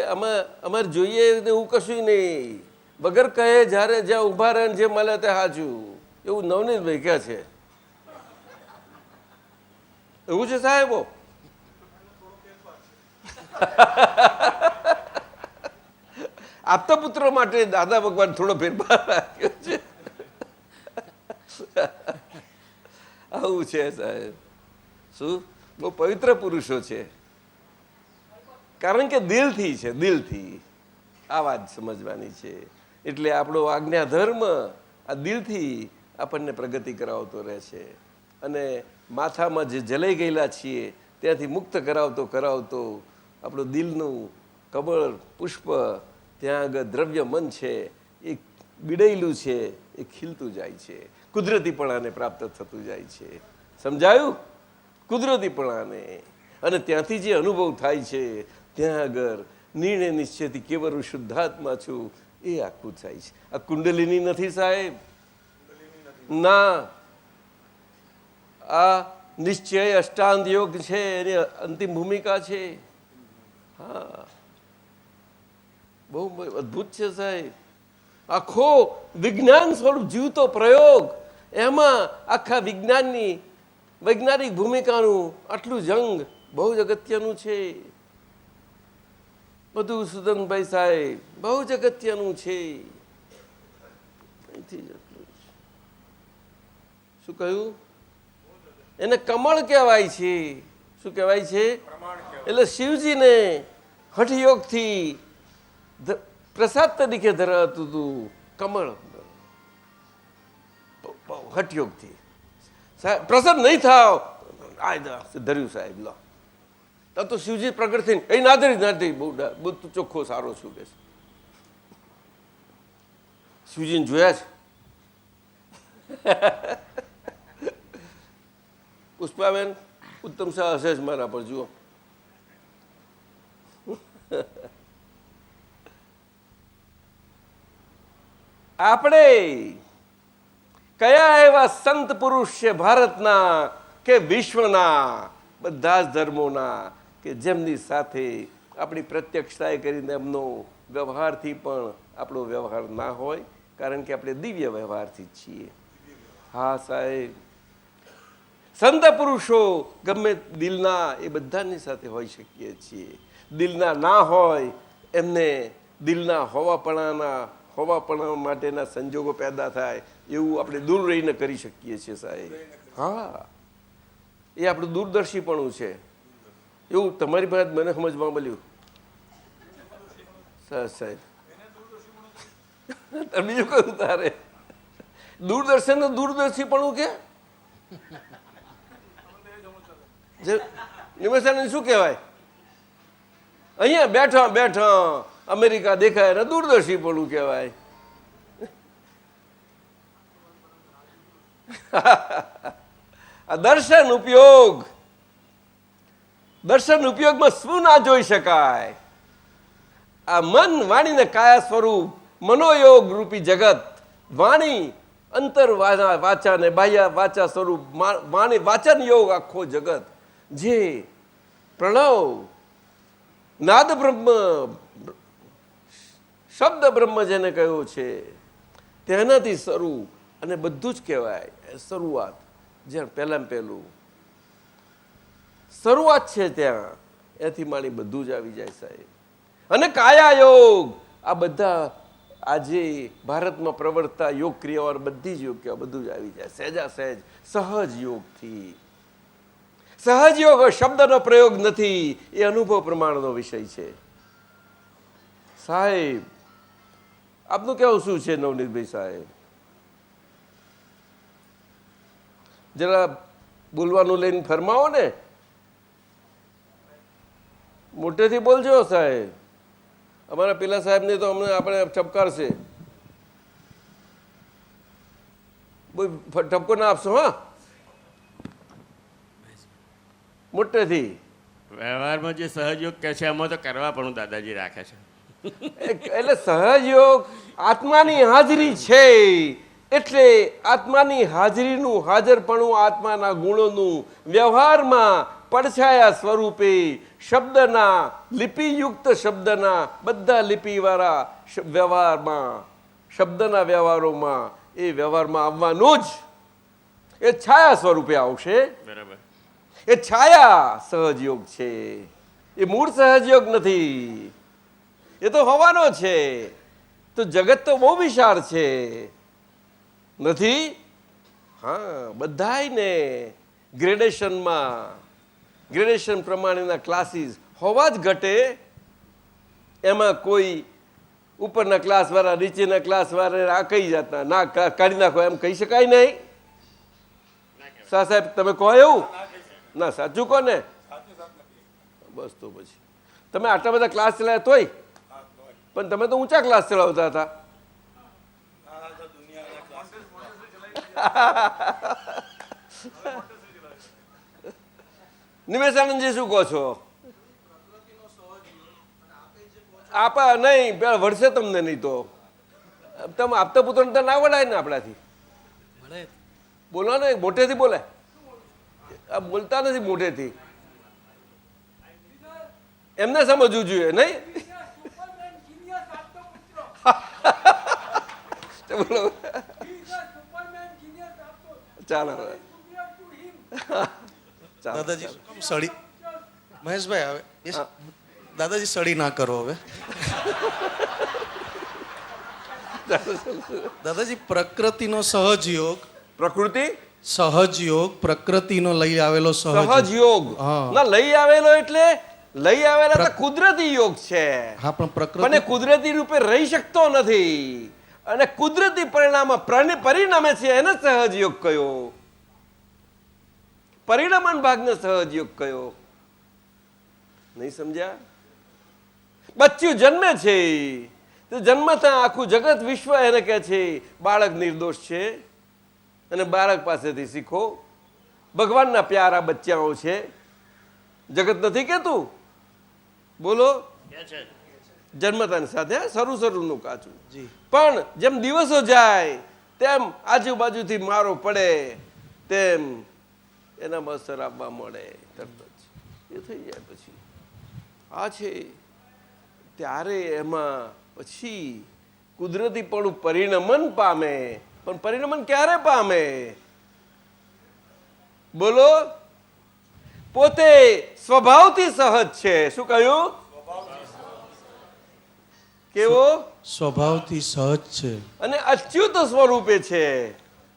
અમારે જોઈએ એવું કશું નહીં, વગર કહે જ્યારે જ્યાં ઊભા રહે જે મળે તે સાચું. એવું નવનીતભાઈ કહે છે. એવું છે સાહેબો? આપતા પુત્ર માટે દાદા ભગવાન થોડો ફેરફાર રાખ્યો છે. આવું છે સાહેબ. શું બહુ પવિત્ર પુરુષો છે, કારણ કે દિલથી છે. દિલથી આ વાત સમજવાની છે. એટલે આપણો આજ્ઞા ધર્મ આ દિલથી આપણને પ્રગતિ કરાવતો રહે છે. અને માથામાં જે જલાઈ ગયેલા છીએ ત્યાંથી મુક્ત કરાવતો આપણું દિલનું કમળ પુષ્પ ત્યાં આગળ દ્રવ્ય મન છે એ બીડાયેલું છે, એ ખીલતું જાય છે, કુદરતીપણાને પ્રાપ્ત થતું જાય છે. સમજાયું? કુદરતીપણાને. અને ત્યાંથી જે અનુભવ થાય છે ત્યાં આગળ નિર્ણય નિશ્ચયથી કેવળ શુદ્ધાત્મા છું એ આખું થાય છે. આ કુંડલિની નથી સાહેબ, ના. આ નિશ્ચય અષ્ટાંગ યોગ છે, એની અંતિમ ભૂમિકા છે. હા, બહુ અદ્ભુત છે સાહેબ. આખો વિજ્ઞાન સ્વરૂપ જીવતો પ્રયોગ, એમાં આખા વિજ્ઞાનની વૈજ્ઞાનિક ભૂમિકાનું આટલું જંગ બહુ જ અગત્યનું છે. બધું સુદનભાઈ સાહેબ બહુ જ અગત્યનું છે. શું કહ્યું? એને કમળ કહેવાય છે. શું કહેવાય છે? એટલે શિવજીને હઠયોગથી પ્રસાદ તરીકે ધરાવતું હતું કમળ. હઠયોગથી પ્રસન્ન નહીં થાવ ધર્યું સાહેબ. લો તો શિવજી પ્રગટ થઈને એ નાધરી બહુ ચોખ્ખો સારો છું કે શિવજીને જોયા છે. પુષ્પાબેન ઉત્તમ શાહ હશે જ મારા પર. જુઓ, આપણે કયા એવા સંત પુરુષ છે ભારતના કે વિશ્વના બધા જ ધર્મોના કે જેમની સાથે આપણી પ્રત્યક્ષતાએ કરીને એમનો વ્યવહારથી પણ આપણો વ્યવહાર ના હોય, કારણ કે આપણે દિવ્ય વ્યવહારથી જ છીએ. હા સાહેબ, સંત પુરુષો ગમે દિલના એ બધાની સાથે હોઈ શકીએ છીએ. દિલના ના હોય એમને દિલના હોવાપણા માટેના સંજોગો પેદા થાય એવું આપણે દૂર રહીને કરી શકીએ છીએ સાહેબ. હા, એ આપણું દૂરદર્શીપણું છે. એવું તમારી પાસે મને સમજવા મળ્યું સાહેબ. બીજું કયું તારે? દૂરદર્શન ને દૂરદર્શી પણ કે નિમેશાનંદ શું કહેવાય? અહીંયા બેઠા બેઠા અમેરિકા દેખાય ને દૂરદર્શી પણ કહેવાય. આ દર્શન ઉપયોગ, દર્શન ઉપયોગમાં શું ના જોઈ શકાય? આ મન વાણી ને કાયા સ્વરૂપ મનોયોગ રૂપી જગત, વાણી અંતર વાચા ને બાહ્ય વાચા સ્વરૂપ વાણી વાચન યોગ આખો જગત, જે પ્રણવ નાદ બ્રહ્મ શબ્દ બ્રહ્મ જેને કહ્યો છે તેનાથી શરૂ અને બધું જ કહેવાય. શરૂઆત જ્યાં પહેલાં પહેલું શરૂઆત છે ત્યાં એથી માણી બધું જ આવી જાય સાહેબ. અને કાયા યોગ, આ બધા આજે ભારતમાં પ્રવર્તતા યોગ ક્રિયાઓ બધી જ યોગ કહેવાય, બધું જ આવી જાય સહેજા સહેજ સહજ યોગથી. સહજ યોગ શબ્દનો પ્રયોગ નથી, એ અનુભવ પ્રમાણનો વિષય છે સાહેબ. આપનું કેવું શું છે નવનીતભાઈ સાહેબ? જરા બોલવાનું લઈને ફરમાવો ને, મોટેથી બોલજો સાહેબ. અમારા પેલા સાહેબને તો અમને આપણે ઠપકારશે. ઠપકો ના આપશો હા, મોટેથી. વ્યવહારમાં જે સહયોગ કહે છે એમાં તો કરવા પણ દાદાજી રાખે છે. એટલે સહયોગ આત્માની હાજરી છે, એટલે આત્માની હાજરીનું હાજરપણું આત્માના ગુણોનું વ્યવહારમાં પડછાયા સ્વરૂપે શબ્દના લિપિયુક્ત શબ્દના બધા લિપિવાળા વ્યવહારમાં શબ્દના વ્યવહારોમાં એ વ્યવહારમાં આવવાનું જ એ છાયા સ્વરૂપે આવશે. બરાબર. એ છાયા સહજયોગ છે, એ મૂળ સહજયોગ નથી. એ તો હોવાનો છે. તો જગત તો બહુ વિશાળ છે નથી? હા, બધાયને ગ્રેડેશન પ્રમાણેના ક્લાસીસ હોવા જ ઘટે. એમાં કોઈ ઉપરના ક્લાસવાળા નીચેના ક્લાસવાળા આ કહી જતા ના કાઢી નાખો એમ કહી શકાય નહીં. સાહેબ તમે કહો એવું ના, સાચું કહો ને? બસ તો પછી તમે આટલા બધા ક્લાસ ચલાવ્યા તોય પણ તમે તો ઊંચા ક્લાસ ચલાવતા હતા. નિમેશાનંદજી શું કહો છો? આપા નહીં પેલા વળશે તમને, નહીં તો તમે આપતા પુત્ર ના વડાય ને આપણાથી. બોલો ને, મોટેથી બોલે. આ બોલતા નથી મોટેથી, એમને સમજવું જોઈએ નહીં? બોલો ચાલો દાદાજી સડી મહેશભાઈ હવે દાદાજી સડી ના કરો હવે. દાદાજી પ્રકૃતિનો સહજ યોગ, પ્રકૃતિ સહજ યોગ પ્રકૃતિનો લઈ આવેલો સહજ યોગ ના લઈ આવેલો એટલે લઈ આવેલા તો કુદરતી યોગ છે. હા પણ પ્રકૃતિ પણ કુદરતી રૂપે રહી શકતો નથી અને કુદરતી પરિણામે છે એને સહજ યોગ કયો. પરિણામન ભાગને સહજ યોગ કયો. નહીં સમજ્યા? બચ્ચું જન્મે છે તો જન્મતા આખું જગત વિશ્વ એને કહે છે બાળક નિર્દોષ છે અને બાળક પાસેથી શીખો. ભગવાનના પ્યારા બચ્ચાઓ છે, જગત નથી કેતું? બોલો. જન્મતાની સાથે શરૂનું કાચું. પણ જેમ દિવસો જાય તેમ આજુબાજુથી મારો પડે તેમ એનામાં અસર આપવા મળે તરત જ એ થઈ જાય. પછી આ છે ત્યારે એમાં પછી કુદરતી પણ પરિણમન પામે. પણ પરિણમન ક્યારે પામે? બોલો. પોતે સ્વભાવથી સહજ છે. શું કહ્યું? કેવો? સ્વભાવથી સહજ છે અને અચ્યુત સ્વરૂપે છે.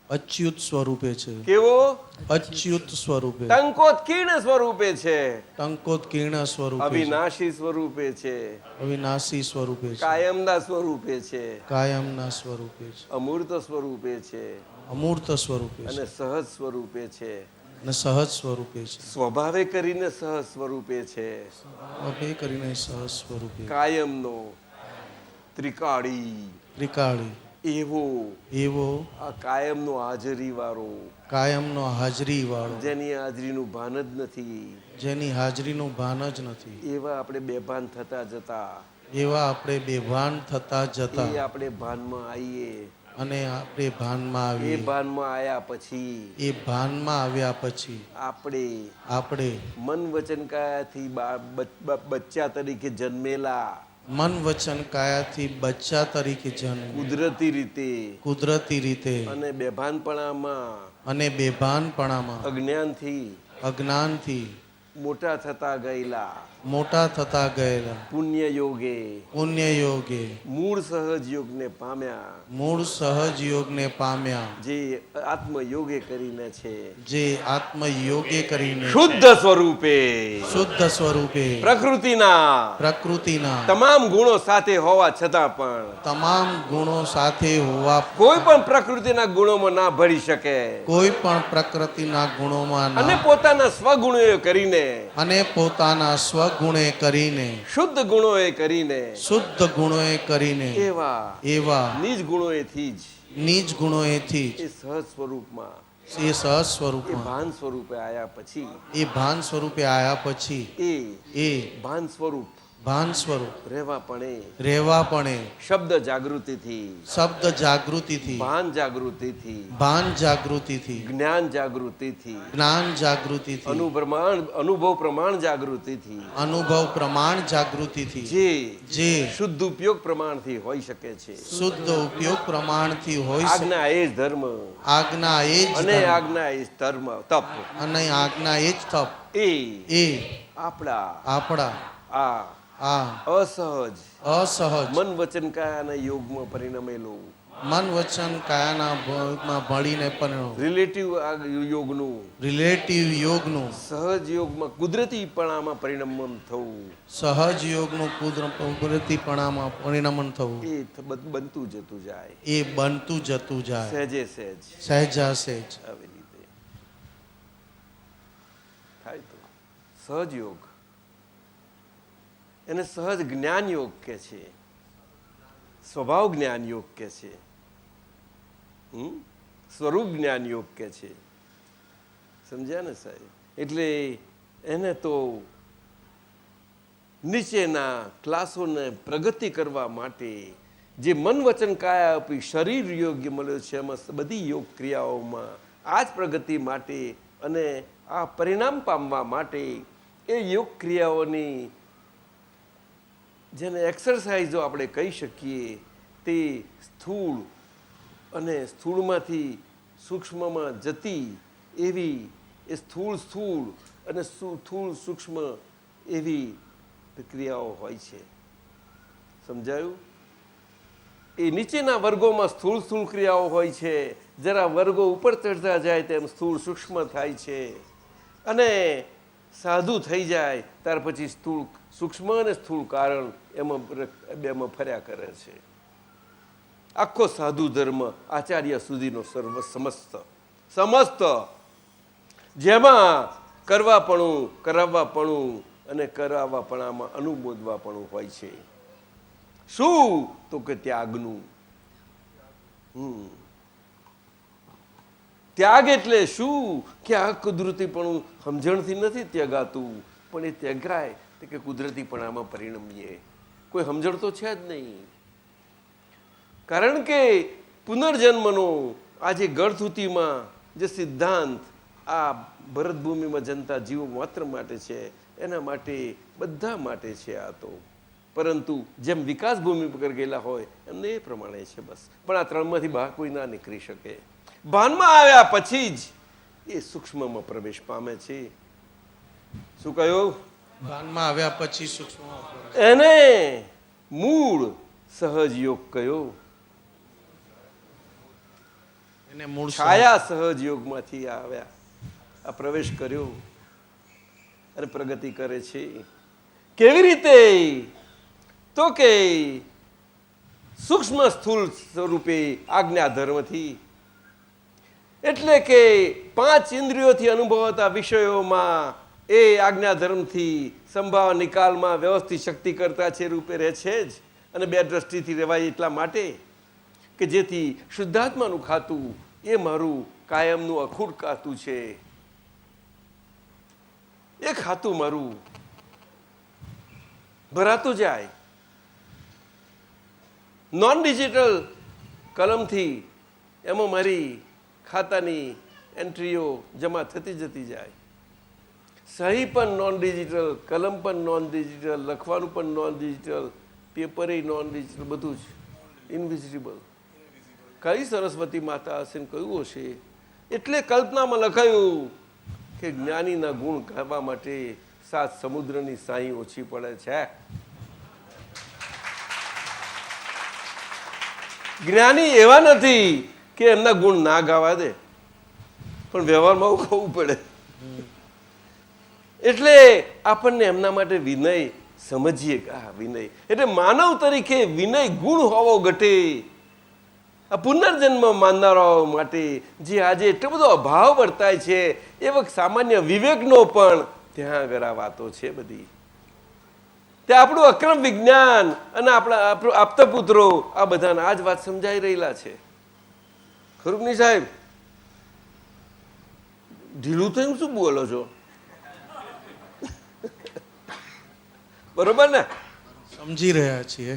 અચ્યુત સ્વરૂપે છે. કેવો? અચ્યુત સ્વરૂપે. ટંકોત્કીર્ણ સ્વરૂપે છે. ટંકોત્કીર્ણ સ્વરૂપે છે. અવિનાશી સ્વરૂપે છે. અવિનાશી સ્વરૂપે છે. કાયમના સ્વરૂપે છે. કાયમના સ્વરૂપે છે. અમૂર્ત સ્વરૂપે છે. અમૂર્ત સ્વરૂપે છે. અને સહજ સ્વરૂપે છે. અને સહજ સ્વરૂપે છે. સ્વભાવે કરીને સહજ સ્વરૂપે છે. અભય કરીને સહજ સ્વરૂપે. કાયમનો ત્રિકાળી ત્રિકાળી એવો એવો આ કાયમનો હાજરી વાળો, કાયમનો હાજરી વાળો, જેની હાજરીનું ભાન જ નથી, જેની હાજરીનું ભાન જ નથી, એવા આપણે બેભાન થતા જતા, એવા આપણે બેભાન થતા જતા, એ આપણે ભાનમાં આવીએ અને આપણે ભાનમાં એ આવીએ. ભાનમાં આવ્યા પછી એ ભાનમાં આવ્યા પછી આપણે મન વચન કાયાથી બચ્ચા તરીકે જન્મેલા, મન વચન કાયાથી બચ્ચા તરીકે જન્મ, કુદરતી રીતે અને બેભાનપણામાં બેભાનપણામાં અજ્ઞાનથી મોટા થતા ગયેલા, પુણ્ય યોગે મૂળ સહજ યોગને પામ્યા, જે આત્મયોગે કરીને શુદ્ધ સ્વરૂપે પ્રકૃતિના તમામ ગુણો સાથે હોવા છતાં કોઈ પણ પ્રકૃતિના ગુણોમાં ના ભળી શકે, અને પોતાના સ્વગુણે કરીને શુદ્ધ ગુણોએ કરીને એવા નિજ ગુણોએથી જ એ સહજ સ્વરૂપમાં ભાન સ્વરૂપે આયા પછી એ ભાન સ્વરૂપ રહેવા પણ શબ્દ જાગૃતિથી ભાન જાગૃતિથી જ્ઞાન જાગૃતિથી અનુભવ પ્રમાણ જાગૃતિથી જે શુદ્ધ ઉપયોગ પ્રમાણથી હોઈ શકે છે. આજ્ઞા એ જ ધર્મ અને આજ્ઞા એ જ તપ એ આપણા આ અસહજ મન વચન કાયાના યોગમાં પરિણમેલું, રિલેટિવ યોગનું સહજ યોગમાં કુદરતીપણામાં પરિણમન થવું, એ બનતું જતું જાય સહેજ આવી રીતે થાય. તો સહજ યોગ એને સહજ જ્ઞાન યોગ કે છે, સ્વભાવ જ્ઞાન યોગ કે છે, સ્વરૂપ જ્ઞાન યોગ કે છે. સમજ્યા ને સાહેબ? એટલે એને તો નીચેના ક્લાસોને પ્રગતિ કરવા માટે જે મન વચન કાયા આપી શરીર યોગ્ય મળ્યો છે, એમાં બધી યોગ ક્રિયાઓમાં આ જ પ્રગતિ માટે અને આ પરિણામ પામવા માટે એ યોગ ક્રિયાઓની જેને એક્સરસાઇઝો આપણે કહી શકીએ, તે સ્થૂળ અને સ્થૂળમાંથી સૂક્ષ્મમાં જતી એવી એ સ્થૂળ અને સ્થૂળ સૂક્ષ્મ એવી ક્રિયાઓ હોય છે. સમજાયું? એ નીચેના વર્ગોમાં સ્થૂળ ક્રિયાઓ હોય છે, જરા વર્ગો ઉપર ચડતા જાય તેમ સ્થૂળ સૂક્ષ્મ થાય છે, અને સાધુ થઈ જાય ત્યાર પછી સ્થૂળ સૂક્ષ્મ અને સ્થૂળ કારણ બેમાં ફર્યા કરે છે. આખો સાધુ ધર્મ આચાર્ય સુધીનો સમસ્ત જેમાં કરાવવાપણું અને કરાવવાપણામાં અનુમોદવાપણું હોય છે. શું? તો કે ત્યાગનું. ત્યાગ એટલે શું? કે આ કુદરતીપણું સમજણથી નથી ત્યગાતું, પણ એ ત્યગાય કે કુદરતીપણામાં પરિણમીએ. કોઈ સમજણ તો છે જ નહીં. કારણ કે પુનર્જન્મનો આ જે ગળથુતીમાં જે સિદ્ધાંત આ ભરતભૂમિમાં જનતા જીવો માત્ર માટે છે, એના માટે બધા માટે છે આ તો. પરંતુ જેમ વિકાસ ભૂમિ પર ગયેલા હોય એમને એ પ્રમાણે છે બસ. પણ આ ત્રણમાંથી બહાર કોઈ ના નીકળી શકે. ભાનમાં આવ્યા પછી જ એ સૂક્ષ્મમાં પ્રવેશ પામે છે. શું કહ્યું? ભાનમાં આવ્યા પછી સૂક્ષ્મ એને મૂળ સહજ યોગ કયો. એને મૂળ છાયા સહજ યોગમાંથી આવ્યા, આ પ્રવેશ કર્યો અને પ્રગતિ કરે છે. કેવી રીતે? તો કે સૂક્ષ્મ સ્થૂળ સ્વરૂપે આજ્ઞા ધર્મથી, એટલે કે 5 ઇન્દ્રિયોથી અનુભવાતા વિષયોમાં એ આજ્ઞા ધર્મથી સંભાવ નિકાલમાં વ્યવસ્થિત શક્તિ કરતા છે રૂપે રહે છે જ. અને 2 દ્રષ્ટિથી રહેવાય એટલા માટે કે જેથી શુદ્ધાત્માનું ખાતું એ મારું કાયમનું અખૂટ ખાતું છે. એ ખાતું મારું ભરાતું જાય. નોન ડિજિટલ કલમથી એમાં મારી ખાતાની એન્ટ્રીઓ જમા થતી જતી જાય. સહી પણ નોન ડિજિટલ, કલમ પણ નોન ડિજિટલ, લખવાનું પણ નોન ડિજિટલ, પેપરે નોન ડિજિટલ, બધું જ ઇનવિઝિબલ. કઈ સરસ્વતી માતા હશે ને કયું હશે? એટલે કલ્પનામાં લખાયું કે જ્ઞાનીના ગુણ ગાવા માટે 7 સમુદ્રની સાઈ ઓછી પડે છે. જ્ઞાની એવા નથી કે એમના ગુણ ના ગાવા દે, પણ વ્યવહારમાં કહવું પડે. એટલે આપણને એમના માટે વિનય સમજીએ કે આ વિનય એટલે માનવ તરીકે વિનય ગુણ હોવો ઘટે. આ પુનર્જન્મ માનનારાઓ માટે જે આજે એટલો બધો અભાવ વર્તાય છે, એ વખત સામાન્ય વિવેકનો પણ ત્યાં આગળ આ વાતો છે બધી. તે આપણું અક્રમ વિજ્ઞાન અને આપણા આપતા પુત્રો આ બધાને આ જ વાત સમજાઈ રહેલા છે. ખરું નહીં સાહેબ? ઢીલું થયું શું બોલો છો? બરોબર ને? સમજી રહ્યા છીએ.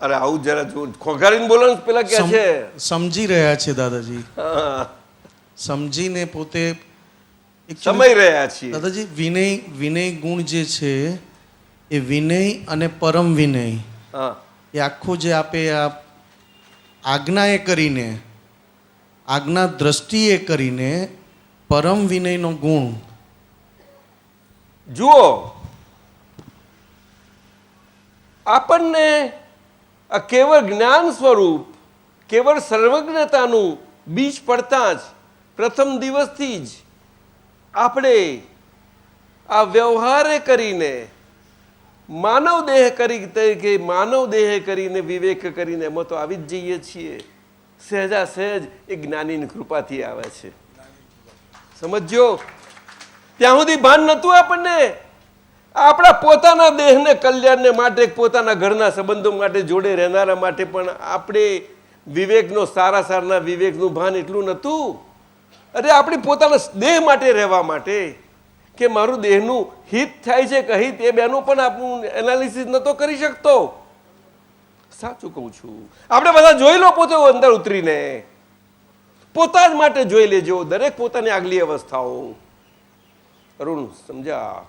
અરે આવું જરા જો ખોખારીને બોલો ને પેલા ક્યાં છે? સમજી રહ્યા છીએ દાદાજી. હા, સમજીને પોતે સમય રહ્યા છીએ દાદાજી. વિનય ગુણ જે છે એ વિનય અને પરમ વિનય હા એ આખું જે આપે આ આજ્ઞાએ કરીને, આજ્ઞા દ્રષ્ટિએ કરીને પરમ વિનયનો ગુણ જુઓ. આપણને આ કેવળ જ્ઞાન સ્વરૂપ, કેવળ સર્વજ્ઞતાનું બીજ પડતા જ પ્રથમ દિવસથી જ આપણે આ વ્યવહારે કરીને માનવ દેહ તરીકે માનવ દેહ કરીને વિવેક કરીને એમાં તો આવી જ જઈએ છીએ. સહેજા સહેજ એ જ્ઞાનીની કૃપાથી આવે છે. સમજો? ત્યાં સુધી ભાન નહોતું આપણને. આપણા પોતાના દેહને કલ્યાણને માટે, પોતાના ઘરના સંબંધો માટે, જોડે રહેનારા માટે પણ આપણે વિવેકનો સારાના વિવેકનું ભાન એટલું નહોતું. અરે આપણી પોતાના દેહ માટે રહેવા માટે કે મારું દેહનું હિત થાય છે કે હિત, એ બેનું પણ આપણું એનાલિસિસ નહોતો કરી શકતો. સાચું કહું છું. આપણે બધા જોઈ લો પોતે અંદર ઉતરીને, પોતા જ માટે જોઈ લેજો દરેક પોતાની આગલી અવસ્થાઓ. અરુણ સમજ્યા?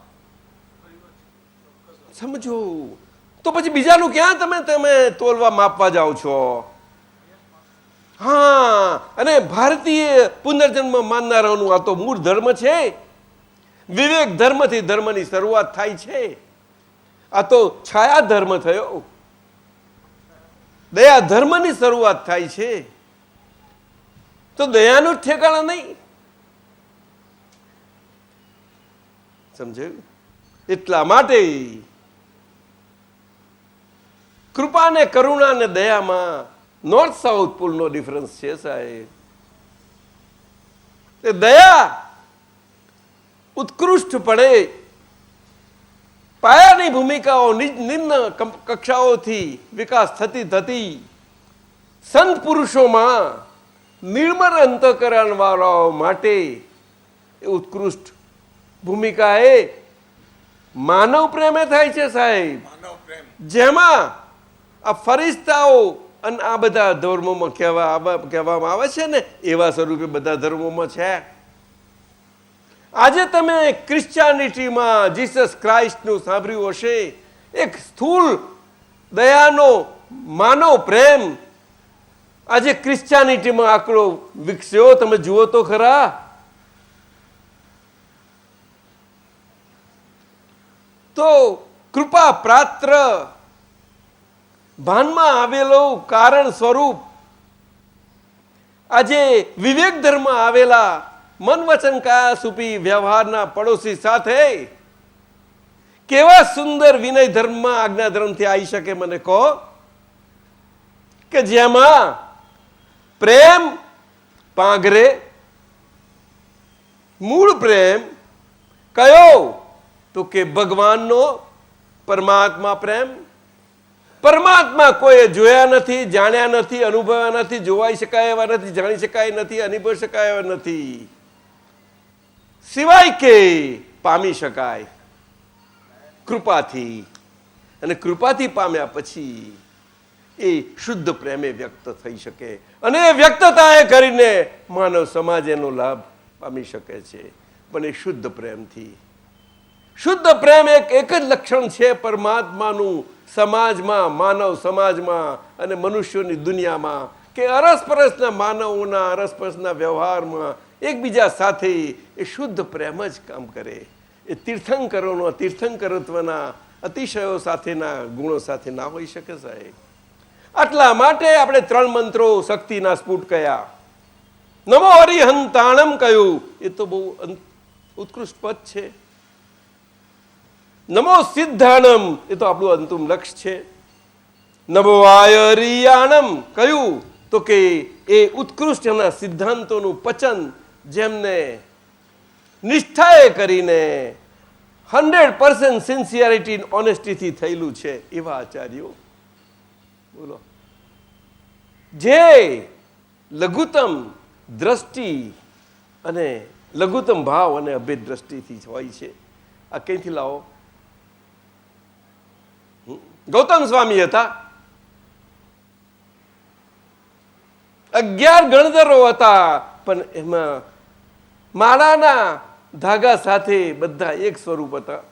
સમજો તો પછી બીજાનું ક્યાં તમે તોલવા માપવા જાઓ છો? હા, અને ભારતીય પુનર્જન્મ માનનારાઓનું આ તો મૂળ ધર્મ છે. વિવેક ધર્મથી ધર્મની શરૂઆત થાય છે. આ તો છાયા ધર્મ થયો. દયા ધર્મની શરૂઆત થાય છે. તો દયાનું જ ઠેકાણા નહીં. સમજાયું? એટલા માટે કૃપા ને કરુણા ને દયામાં નોર્થ સાઉથ પોલનો ડિફરન્સ છે સાહેબ. દયા ઉત્કૃષ્ટપણે પાયાની ભૂમિકાઓ નિમ્ન કક્ષાઓથી વિકાસ થતી થતી સંત પુરુષોમાં નિર્મળ અંતઃકરણ વાળાઓ માટે એ ઉત્કૃષ્ટ ભૂમિકા એ માનવ પ્રેમે થાય છે સાહેબ. જેમાં આ ફરિશ્તાઓ અને આ બધા ધર્મોમાં કહેવામાં આવે છે ને, એવા સ્વરૂપે બધા ધર્મોમાં છે. આજે તમે ક્રિશ્ચિયાનિટીમાં જીસસ ક્રાઇસ્ટનું સાંભળ્યું હશે. એક સ્થૂળ દયાનો માનવ પ્રેમ આજે ક્રિશ્ચિયાનિટીમાં આંકડો વિકસ્યો. તમે જુઓ તો ખરા. તો કૃપા પાત્ર ભાનમાં આવેલો કારણ સ્વરૂપ આજે વિવેક ધર્મ આવેલા મન વચન કાયા સુપી વ્યવહારના પડોશી સાથે કેવા સુંદર વિનય ધર્મમાં આજ્ઞા ધર્મથી આવી શકે? મને કહો કે જેમાં પ્રેમ પાંગરે, મૂળ પ્રેમ કયો? તો કે ભગવાનનો, પરમાત્મા પ્રેમ. પરમાત્મા કોઈએ જોયા નથી, જાણ્યા નથી, અનુભવ્યા નથી, જોવાઈ શકાય એવા નથી, જાણી શકાય નથી, અનુભવી શકાય એવા નથી, સિવાય કે પામી શકાય કૃપાથી. અને કૃપાથી પામ્યા પછી એ શુદ્ધ પ્રેમે વ્યક્ત થઈ શકે, અને એ વ્યક્તતાએ કરીને માનવ સમાજ એનો લાભ પામી શકે છે, પણ એ શુદ્ધ પ્રેમથી. શુદ્ધ પ્રેમ એક જ લક્ષણ છે પરમાત્માનું સમાજમાં, માનવ સમાજમાં અને મનુષ્યોની દુનિયામાં, કે અરસપરસના માનવોના અરસપરસના વ્યવહારમાં એકબીજા સાથે એ શુદ્ધ પ્રેમ જ કામ કરે. એ તીર્થંકરોનો તીર્થંકરત્વના અતિશયો સાથેના ગુણો સાથે ના હોઈ શકે સાહેબ. આટલા માટે આપણે 3 મંત્રો શક્તિના સ્ફુટ કયા. નમો હરિહંતાણમ કહ્યું, એ તો બહુ ઉત્કૃષ્ટ પદ છે. નમો સિદ્ધાણમ, એ તો આપણું અંતિમ લક્ષ્ય છે. નમો આયરિયાણમ કહ્યું, તો કે એ ઉત્કૃષ્ટના સિદ્ધાંતોનું પચન જેમને નિષ્ઠાએ કરીને 100% સિન્સિયરિટી ઓનેસ્ટીથી થયેલું છે એવા આચાર્યો. બોલો, જે લઘુત્તમ દ્રષ્ટિ અને લઘુત્તમ ભાવ અને અભેદ દ્રષ્ટિથી હોય છે. આ ક્યાંથી લાવો? ગૌતમ સ્વામી હતા, 11 ગણધરો હતા, પણ એમાં માળાના ધાગા સાથે બધા એક સ્વરૂપ હતા,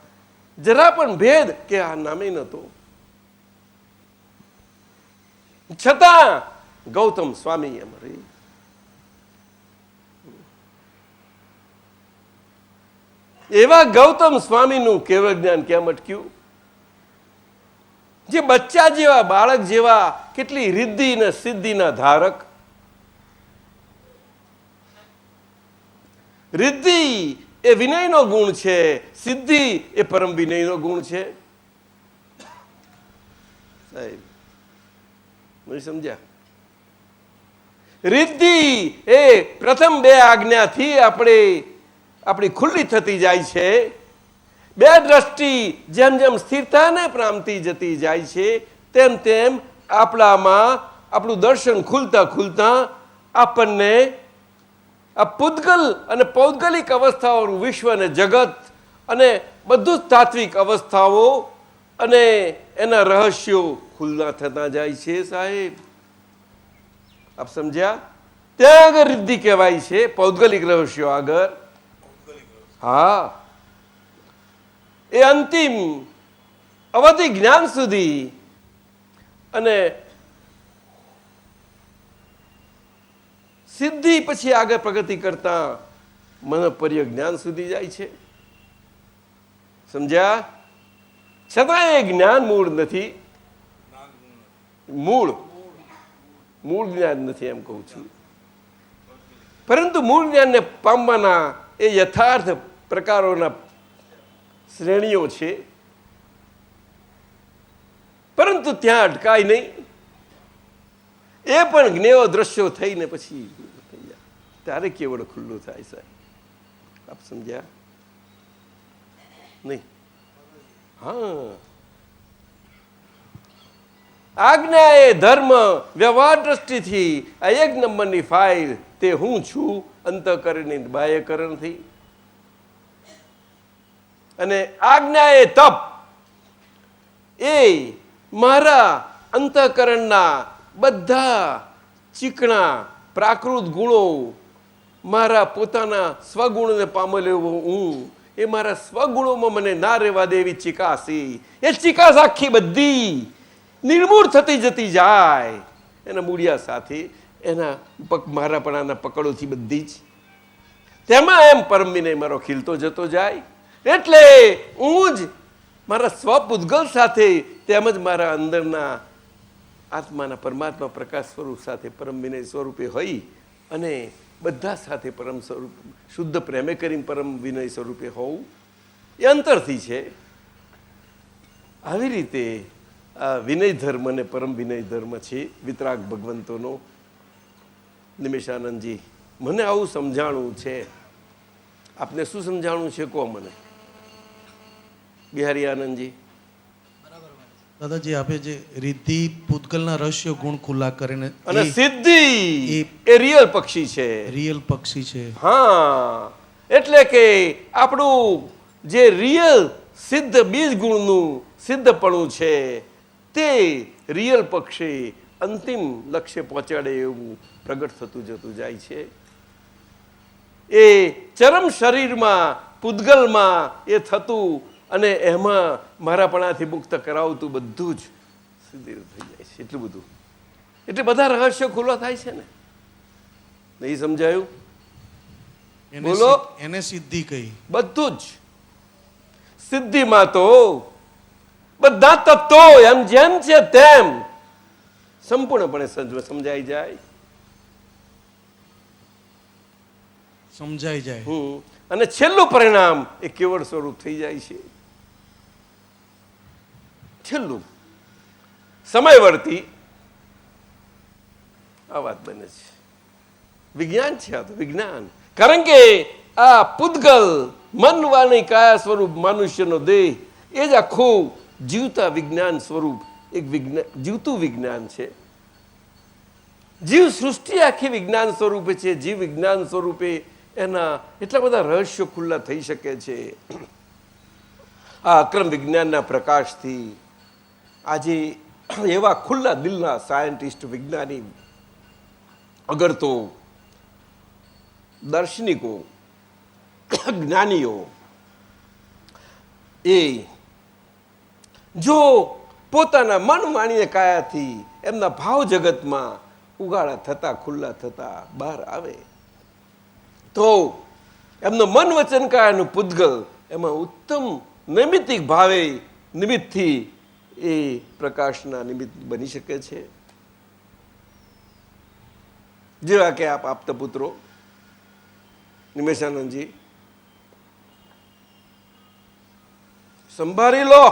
જરા પણ ભેદ કે આ નામે નહોતો. છતાં ગૌતમ સ્વામી એમ રહી. એવા ગૌતમ સ્વામીનું કેવળ જ્ઞાન કેમ અટક્યું? જે બચ્ચા જેવા, બાળક જેવા, કેટલી રિદ્ધિ ને સિદ્ધિના ધારક. રિદ્ધિ એ વિનયનો ગુણ છે, સિદ્ધિ એ પરમ વિનયનો ગુણ છે. સાહેબ મને સમજ્યા? રિદ્ધિ એ પ્રથમ 2 આજ્ઞાથી આપણી ખુલ્લી થતી જાય છે. 2 દ્રષ્ટિ જેમ જેમ સ્થિરતાને પામતી જતી જાય છે, તેમ તેમ આપણામાં આપણું દર્શન ખુલતા ખુલતા આપણને આ પૂતગલ અને પૌદ્ગલિક અવસ્થાઓ, વિશ્વ અને જગત અને બધું જ તાત્વિક અવસ્થાઓ અને એના રહસ્યો ખુલ્લા થતા જાય છે સાહેબ. આપ સમજ્યા? ત્યાં આગળ રિદ્ધિ કહેવાય છે, પૌદ્ગલિક રહસ્યો આગળ. હા, એ અંતિમ અવધિ જ્ઞાન સુધી અને સિદ્ધિ પછી આગળ પ્રગતિ કરતા મનોપર્ય જ્ઞાન સુધી જાય છે. સમજ્યા? છતાં એ જ્ઞાન મૂળ નથી, મૂળ જ્ઞાન નથી એમ કહું છું. પરંતુ મૂળ જ્ઞાનને પામવાના એ યથાર્થ પ્રકારોના શ્રેણીઓ છે. પરંતુ ત્યાં અટકાય નહીં. એ પણ જ્ઞેય દ્રશ્યો થઈને પછી થઈ જાય, ત્યારે કેવળ ખુલ્લું થાય સાહેબ. આપ સમજ્યા નહીં? હા, આજ્ઞા એ ધર્મ વ્યવહાર દ્રષ્ટિથી આ 1 નંબરની ફાઇલ તે હું છું, અંતઃકરણની બાહ્યકરણથી. અને આજ્ઞા એ તપ એ મારા અંતઃકરણના બધા ચીકણા પ્રાકૃત ગુણો, મારા પોતાના સ્વગુણને પામેલો હું, એ મારા સ્વગુણોમાં મને ના રહેવા દે એવી ચિકાસી. એ ચિકાસ આખી બધી નિર્મૂળ થતી જતી જાય એના મૂળિયા સાથે, એના મારાપણાના પકડોથી બધી જ. તેમાં એમ પરમ વિનય મારો ખીલતો જતો જાય. એટલે હું જ મારા સ્વપુદ્ગલ સાથે તેમજ મારા અંદરના આત્માના પરમાત્મા પ્રકાશ સ્વરૂપ સાથે પરમ વિનય સ્વરૂપે હોય અને બધા સાથે પરમ સ્વરૂપ શુદ્ધ પ્રેમે કરીને પરમ વિનય સ્વરૂપે હોવું એ અંતરથી છે. આવી રીતે આ વિનય ધર્મ અને પરમ વિનય ધર્મ છે વિતરાગ ભગવંતોનો. નિમેશાનંદજી, મને આવું સમજાણું છે, આપને શું સમજાણું છે કહો મને. બિહારી આનંદજી. દાદાજી આપે જે રિદ્ધિ પૂતગલના રહસ્ય ગુણ ખુલ્લા કરીને અને સિદ્ધિ એ રિયલ પક્ષી છે, રિયલ પક્ષી છે. હા, એટલે કે આપણું જે રિયલ સિદ્ધ બીજ ગુણનું સિદ્ધપણું છે તે રિયલ પક્ષી અંતિમ લક્ષ્ય પહોંચાડે એવું પ્રગટ થતું જતું જાય છે. એ ચરમ શરીરમાં પૂતગલમાં એ થતું અને એમાં મારાપણાથી મુક્ત કરાવતું બધું જ સિદ્ધિ થઈ જાય છે. એટલું બધું, એટલે બધા રહસ્યો ખુલ્લા થાય છે ને. નહીં સમજાયું? બોલો. એને સિદ્ધિ કહી. બધું જ સિદ્ધિમાં તો બધા તત્વો એમ જેમ છે તેમ સંપૂર્ણપણે સમજાઈ જાય. સમજાઈ જાય. અને છેલ્લું પરિણામ એ કેવળ સ્વરૂપ થઈ જાય છે. છેલ્લું સમયવર્તી આ વાત બને છે. વિજ્ઞાન છે આ તો, વિજ્ઞાન. કારણ કે આ પૂતગલ મન વાણી કાયા સ્વરૂપ મનુષ્યનો દેહ એ જ આખું જીવતા વિજ્ઞાન સ્વરૂપ એક જીવતું વિજ્ઞાન છે. જીવ સૃષ્ટિ આખી વિજ્ઞાન સ્વરૂપે છે. જીવ વિજ્ઞાન સ્વરૂપે એના એટલા બધા રહસ્યો ખુલ્લા થઈ શકે છે. આ અક્રમ વિજ્ઞાનના પ્રકાશથી આજે એવા ખુલ્લા દિલના સાયન્ટિસ્ટ, વિજ્ઞાની, અગર તો દાર્શનિકો, જ્ઞાનીઓ એ જો પોતાના મન વાણીને કાયાથી એમના ભાવ જગતમાં ઉગાડા થતા, ખુલ્લા થતા બહાર આવે તો એમનો મન વચન કાયાનું પૂતગલ એમાં ઉત્તમ નૈમિત્તિક ભાવે નિમિત્તથી એ પ્રકાશના નિમિત્ત બની શકે છે. જેવા કે આપ આપતા પુત્રો નિમેશાનંદજી સંભાળી લો.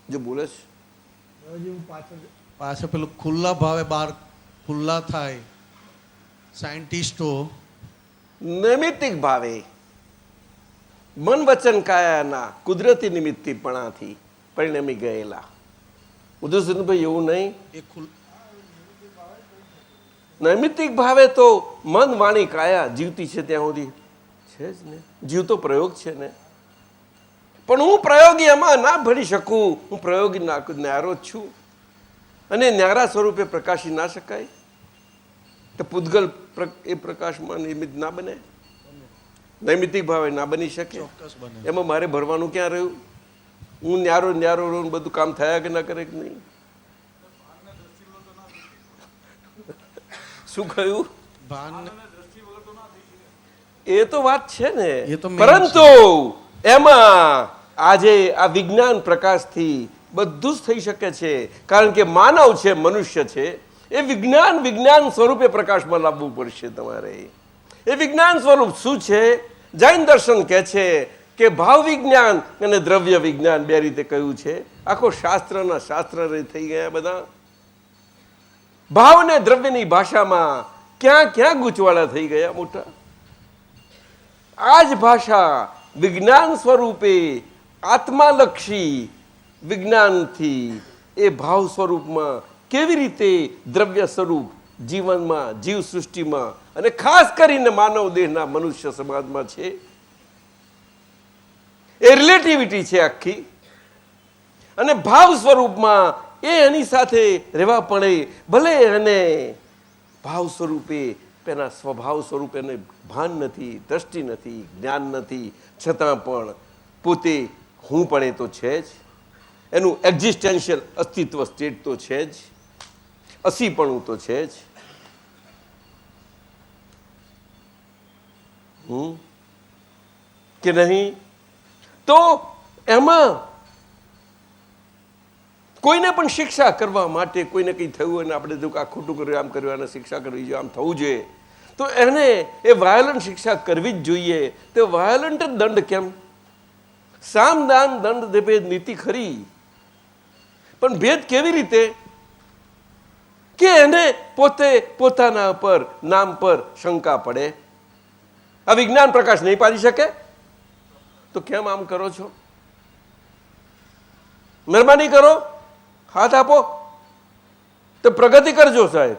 જો બોલે છે પાછા પેલું ખુલ્લા ભાવે બહાર ખુલ્લા થાય સાયન્ટિસ્ટો નૈમિત્તિક ભાવે મન વચન કાયાના કુદરતી નિમિત્તીપણાથી પરિણમી ગયેલા. ઉદયસુનભાઈ એવું નહીં, એ નૈમિત્તિક ભાવે તો મન વાણી કાયા જીવતી છે ત્યાં સુધી છે જ ને. જીવતો પ્રયોગ છે ને. પણ હું પ્રયોગી એમાં ના ભણી શકું. હું પ્રયોગી ન્યારો જ છું અને ન્યારા સ્વરૂપે પ્રકાશી ના શકાય. તો પૂતગલ એ પ્રકાશમાં નિમિત્ત ના બને, નૈમિત્તિક ભાવે ના બની શકે. એમાં મારે ભરવાનું ક્યાં રહ્યું? હું ન્યારો ન્યારો રહું, બધું કામ થયા કે ના કરે કે નહીં? શું કહ્યું? એ તો વાત છે ને. પરંતુ એમાં આજે આ વિજ્ઞાન પ્રકાશથી બધું જ થઈ શકે છે. કારણ કે માનવ છે, મનુષ્ય છે, એ વિજ્ઞાન સ્વરૂપે પ્રકાશમાં લાવવું પડશે તમારે. એ વિજ્ઞાન સ્વરૂપ શું છે? જૈન દર્શન કહે છે કે ભાવ વિજ્ઞાન અને દ્રવ્ય વિજ્ઞાન બે રીતે કહ્યું છે. આખો શાસ્ત્રના શાસ્ત્ર થઈ ગયા બધા. ભાવ ને દ્રવ્યની ભાષામાં ક્યાં ક્યાં ગૂંચવાડા થઈ ગયા મોટા. આ જ ભાષા વિજ્ઞાન સ્વરૂપે આત્માલક્ષી વિજ્ઞાનથી એ ભાવ સ્વરૂપમાં કેવી રીતે દ્રવ્ય સ્વરૂપ જીવનમાં, જીવ સૃષ્ટિમાં અને ખાસ કરીને માનવ દેહના મનુષ્ય સમાજમાં છે. એ રિલેટિવિટી છે આખી. અને ભાવ સ્વરૂપમાં એ એની સાથે રહેવા પડે. ભલે એને ભાવ સ્વરૂપે એના સ્વભાવ સ્વરૂપે એને ભાન નથી, દ્રષ્ટિ નથી, જ્ઞાન નથી, છતાં પણ પોતે હું પણ એ તો છે જ. એનું એક્ઝિસ્ટેન્શિયલ અસ્તિત્વ સ્ટેટ તો છે જ. અસીપણું તો છે જ. કે નહીં? તો એમાં કોઈને પણ શિક્ષા કરવા માટે, કોઈને કંઈ થયું અને આપણે જો આ ખોટું કર્યું, આમ કર્યું, અને શિક્ષા કરવી જોઈએ, આમ થવું જોઈએ, તો એને એ વાયોલન્ટ શિક્ષા કરવી જ જોઈએ. તો વાયોલન્ટ જ દંડ કેમ? સામ દાન દંડ દે ભેદ નીતિ ખરી, પણ ભેદ કેવી રીતે કે એને પોતે પોતાના પર નામ પર શંકા પડે. આ વિજ્ઞાન પ્રકાશ નહીં પાડી શકે તો કેમ આમ કરો છો? મહેરબાની કરો, હાથ આપો તો પ્રગતિ કરજો સાહેબ.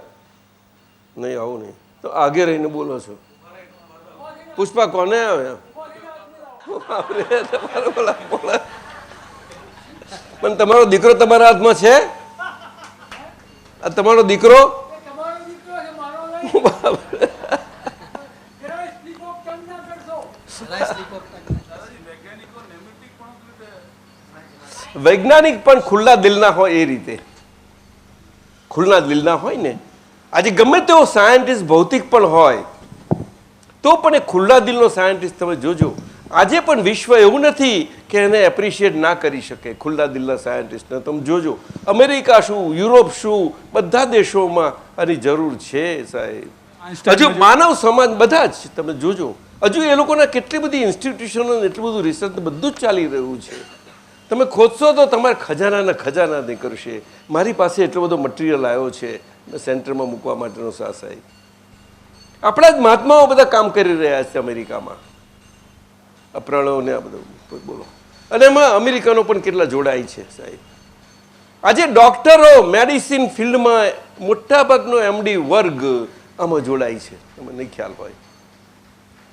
નહીં, આવું નહીં તો આગે રહીને બોલો છો. પુષ્પા કોને આવે? પણ તમારો દીકરો તમારા હાથમાં છે? આ તમારો દીકરો? વૈજ્ઞાનિક પણ ખુલ્લા દિલના હોય એ રીતે, ખુલ્લા દિલના હોય ને. આજે ગમે તેવો સાયન્ટિસ્ટ ભૌતિક પણ હોય તો પણ એ ખુલ્લા દિલનો સાયન્ટિસ્ટ તમે જોજો. આજે પણ વિશ્વ એવું નથી કે એને એપ્રિશિએટ ના કરી શકે ખુલ્લા દિલના સાયન્ટિસ્ટને. તમે જોજો, અમેરિકા શું, યુરોપ શું, બધા દેશોમાં આની જરૂર છે સાહેબ. હજુ માનવ સમાજ બધા જ તમે જોજો, હજુ એ લોકોના કેટલી બધી ઇન્સ્ટિટ્યુશનો, એટલું બધું રિસર્ચ બધું જ ચાલી રહ્યું છે. તમે ખોદશો તો તમારે ખજાનાના ખજાના નીકળશે. મારી પાસે એટલો બધો મટીરિયલ આવ્યો છે સેન્ટરમાં મૂકવા માટેનો સાહેબ. આપણા જ મહાત્માઓ બધા કામ કરી રહ્યા છે અમેરિકામાં, આ પ્રણવને આ બધું બોલો. અને એમાં અમેરિકનો પણ કેટલા જોડાય છે સાહેબ. આજે ડૉક્ટરો મેડિસિન ફિલ્ડમાં મોટાભાગનો MD વર્ગ આમાં જોડાય છે, તમને નહીં ખ્યાલ હોય.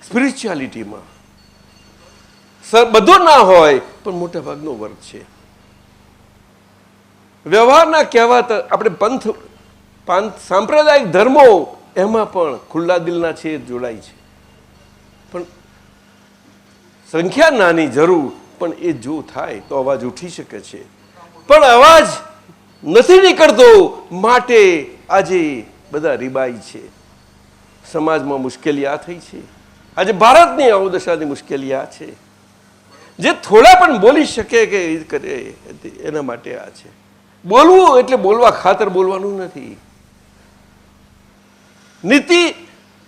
સ્પિરિચ્યુઆલિટીમાં બધું ના હોય પણ મોટા ભાગનો વર્ગ છે. વ્યવહારના કહેવાતા આપણે પંથ સાંપ્રદાયિક ધર્મો એમાં પણ ખુલ્લા દિલના છે જોડાય છે. પણ સંખ્યા નાની જરૂર, પણ એ જો થાય તો અવાજ ઉઠી શકે છે. પણ અવાજ નથી નીકળતો માટે આજે બધા રીબાઈ છે. સમાજમાં મુશ્કેલી આ થઈ છે. આજે ભારતની અવદશાની મુશ્કેલી આ છે. જે થોડા પણ બોલી શકે કે એ કરે એના માટે આ છે. બોલવું એટલે બોલવા ખાતર બોલવાનું નથી. નીતિ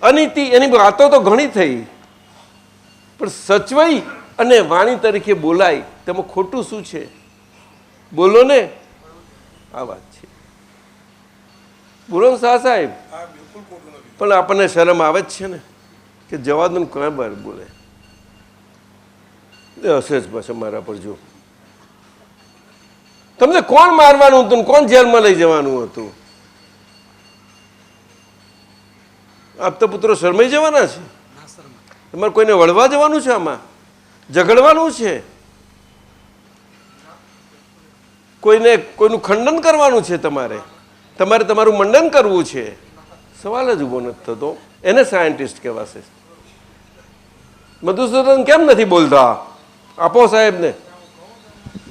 અનીતિ એની વાતો તો ઘણી થઈ, પણ સચવાઈ અને વાણી તરીકે બોલાય તેમાં ખોટું શું છે? બોલો ને, આ વાત છે. બોલો શાહ સાહેબ. પણ આપણને શરમ આવે જ છે ને કે જવાદન કયા બાર બોલે હશે જ પાછા મારા પર. જો તમને કોણ મારવાનું હતું, કોણ જેલમાં લઈ જવાનું હતું? આપતા પુત્રો શરમાઈ જવાના છે? તમારે કોઈને વળવા જવાનું છે? આમાં ઝઘડવાનું છે? કોઈનું ખંડન કરવાનું છે? તમારે તમારું મંડન કરવું છે? સવાલ જ ઉભો નથી થતો. એને સાયન્ટિસ્ટ કહેવાશે. મધુસૂદન કેમ નથી બોલતા? આપો સાહેબને,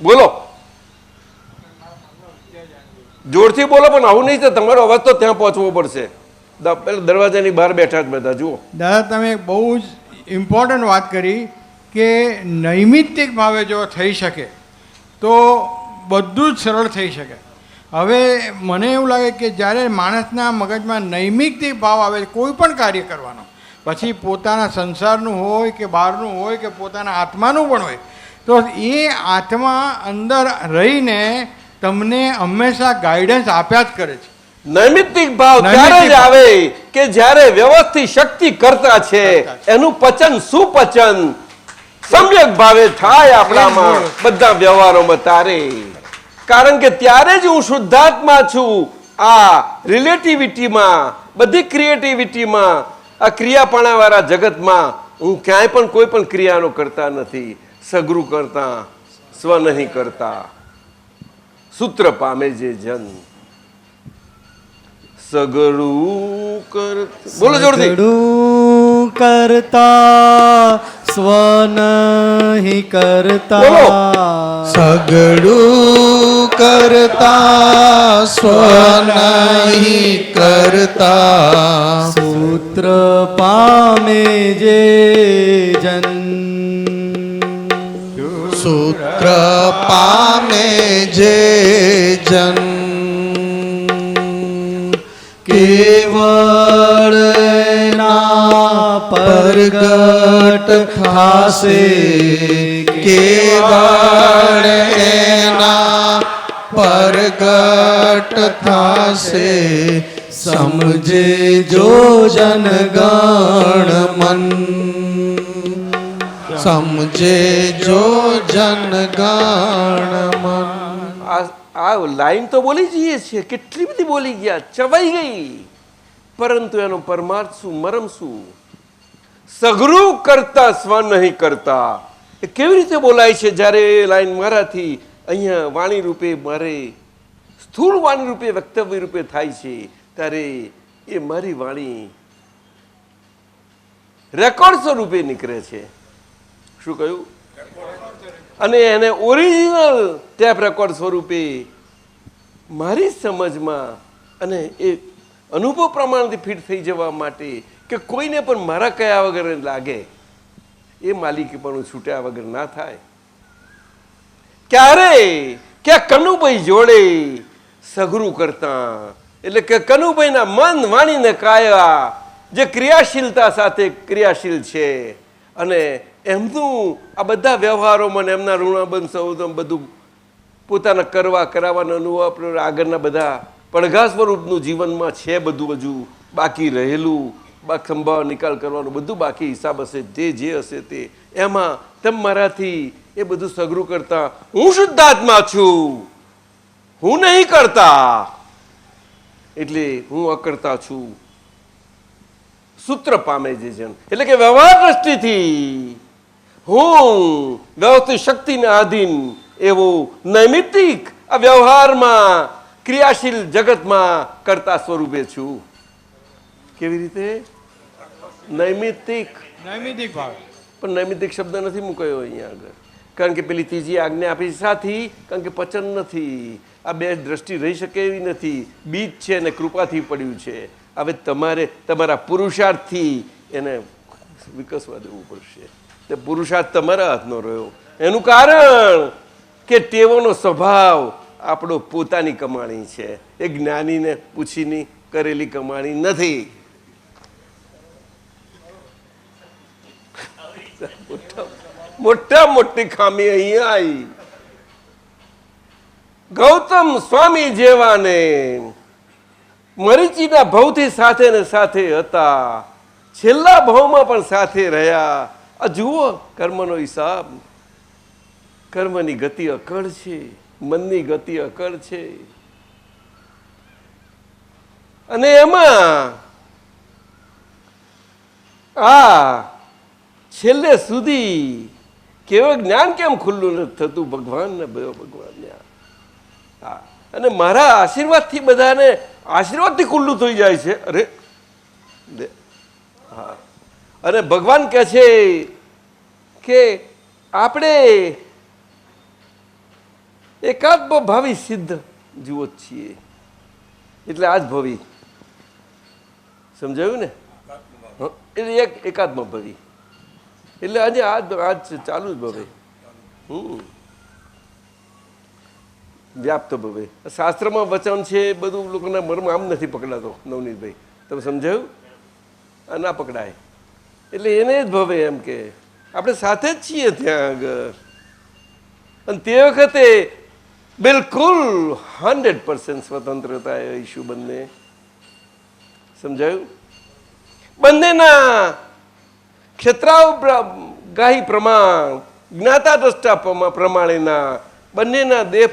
બોલો, જોરથી બોલો. પણ આવું નહીં તો તમારો અવાજ તો ત્યાં પહોંચવો પડશે. પેલા દરવાજાની બહાર બેઠા જ બધા જુઓ. દાદા, તમે બહુ જ ઇમ્પોર્ટન્ટ વાત કરી કે નૈમિત્તિક ભાવે જો થઈ શકે તો બધું જ સરળ થઈ શકે. હવે મને એવું લાગે કે જ્યારે માણસના મગજમાં નૈમિત્તિક ભાવ આવે કોઈ પણ કાર્ય કરવાનો, પછી પોતાના સંસારનું હોય કે બહારનું હોય કે પોતાના આત્માનું પણ હોય, તો એ આત્મા અંદર રહીને તમને હંમેશા ગાઈડન્સ આપ્યા જ કરે છે. નૈમિત્તિક ભાવ ત્યારે જ આવે કે જ્યારે વ્યવસ્થિત શક્તિ કરતા છે એનું પચન સુપચન સમ્યક ભાવે થાય આપણામાં બધા વ્યવહારોમાં. તારે કારણ કે ત્યારે જ હું શુદ્ધાત્મા છું. આ રિલેટિવિટીમાં, બધી ક્રિએટિવિટીમાં, આ ક્રિયાપણાવાળા જગતમાં હું ક્યાંય પણ કોઈ પણ ક્રિયાનો કરતા નથી. સગરું કરતા સ્વ નહીં કરતા. સૂત્ર પામે જે જન સગડું કરતા. બોલો જોરથી. સગડું કરતા સ્વ નહીં કરતા. સગડું કરતા સ્વ નહીં કરતા. સૂત્ર પામે જે જન. સૂત્ર કૃપામે જે જન કેવળ ના પરગટ ખાસે કેવળ એના પરગટ થાશે સમજે જો જનગણ મન સમજે જો જનગણ મન આ લાઈન તો બોલી જઈએ છીએ, કેટલી બધી બોલી ગયા, ચવાઈ ગઈ, પરંતુ એનો પરમાર્થ શું, મરમ શું? સઘરું કરતા સ્વ નહીં કરતા, એ કેવી રીતે બોલાય છે? જ્યારે એ લાઈન મારાથી અહીંયા વાણી રૂપે મારે સ્થૂળ વાણી રૂપે વક્તવ્ય રૂપે થાય છે, ત્યારે એ મારી વાણી રેકોર્ડ સ્વરૂપે નીકળે છે. શું કહ્યું? અને એને ઓરિજિનલ ટેપ રેકોર્ડ સ્વરૂપે મારી સમજમાં અને એ અનુભવ પ્રમાણથી ફિટ થઈ જવા માટે કે કોઈને પણ મારા કયા વગર લાગે, એ માલિકી પણ છૂટ્યા વગર ના થાય. ક્યારે ક્યાં કનુભાઈ જોડે સઘરું કરતા, એટલે કે કનુભાઈના મન વાણીને કાયા જે ક્રિયાશીલતા સાથે ક્રિયાશીલ છે, અને એમનું આ બધા વ્યવહારોમાં એમના ઋણાબંધ સંબંધ બધું પોતાના કરવા કરાવવાના અનુભવ આગળના બધા પડઘા સ્વરૂપનું જીવનમાં છે, બધું હજુ બાકી રહેલું, સંભાવ નિકાલ કરવાનું બધું બાકી હિસાબ હશે, જે હશે તે એમાં તેમ મારાથી એ બધું સઘરું કરતા હું શુદ્ધાત્મા છું, હું નહીં કરતા, એટલે હું અકર્તા છું. સૂત્ર પામે જે જન, એટલે કે વ્યવહાર દ્રષ્ટિથી હું વ્યવસ્થિત શક્તિને આધીન એવો નૈમિત્તિક આ વ્યવહારમાં ક્રિયાશીલ જગતમાં કરતા સ્વરૂપે છું. કેવી રીતે? નૈમિત્તિક. નૈમિતિક ભાવ. પણ નૈમિત્તિક શબ્દ નથી મૂકાયો અહીંયા આગળ, કારણ કે પેલી ત્રીજી આજ્ઞા આપી સાથી, કારણ કે પચન નથી, આ બે દ્રષ્ટિ રહી શકે એવી નથી, બીજ છે અને કૃપાથી પડ્યું છે. હવે તમારે તમારા પુરુષાર્થથી એને વિકસવા દેવું પડશે. તે પુરુષાર્થ તમારા હાથનો રહ્યો, એનું કારણ કે ટેવોનો સ્વભાવ આપણો પોતાની કમાણી છે, એ જ્ઞાનીને પૂછીની કરેલી કમાણી નથી. મોટા મોટી ખામી અહીંયા આવી. ગૌતમ સ્વામી જેવાને મરીચીના ભવથી સાથે ને સાથે હતા, છેલ્લા ભાવમાં પણ સાથે રહ્યા. આ જુઓ કર્મનો હિસાબ, કર્મની ગતિ અકળ છે, મનની ગતિ અકળ છે, અને એમાં આ છેલ્લે સુધી કેવું જ્ઞાન કેમ ખુલ્લું નથી થતું? ભગવાનને ભગવાનને હા, અને મારા આશીર્વાદથી બધાને આશીર્વાદથી ખુલ્લું થઈ જાય છે. અરે હા, અને ભગવાન કહે છે કે આપણે એકાત્મ ભાવી સિદ્ધ જુઓ જ છીએ, એટલે આજ ભવી સમજાયું ને? એટલે એક એકાત્મ ભવી એટલે આજે આજ ચાલુ જ ભવે, વ્યાપ્ત ભવે. શાસ્ત્રમાં વચન છે બધું, લોકોના મર્મ આમ નથી પકડાતો. નવનીતભાઈ તમે સમજાયું? આ ના પકડાય, એટલે એને જ ભવે એમ કે આપણે સાથે જ છીએ ત્યાં આગળ. અને તે વખતે બિલકુલ 100% સ્વતંત્રતા ઈશ્યુ બંને. સમજાયું? બંનેના ક્ષેત્રાવગાહી પ્રમાણ, જ્ઞાતા દ્રષ્ટા પ્રમાણેના, બંનેના દેહ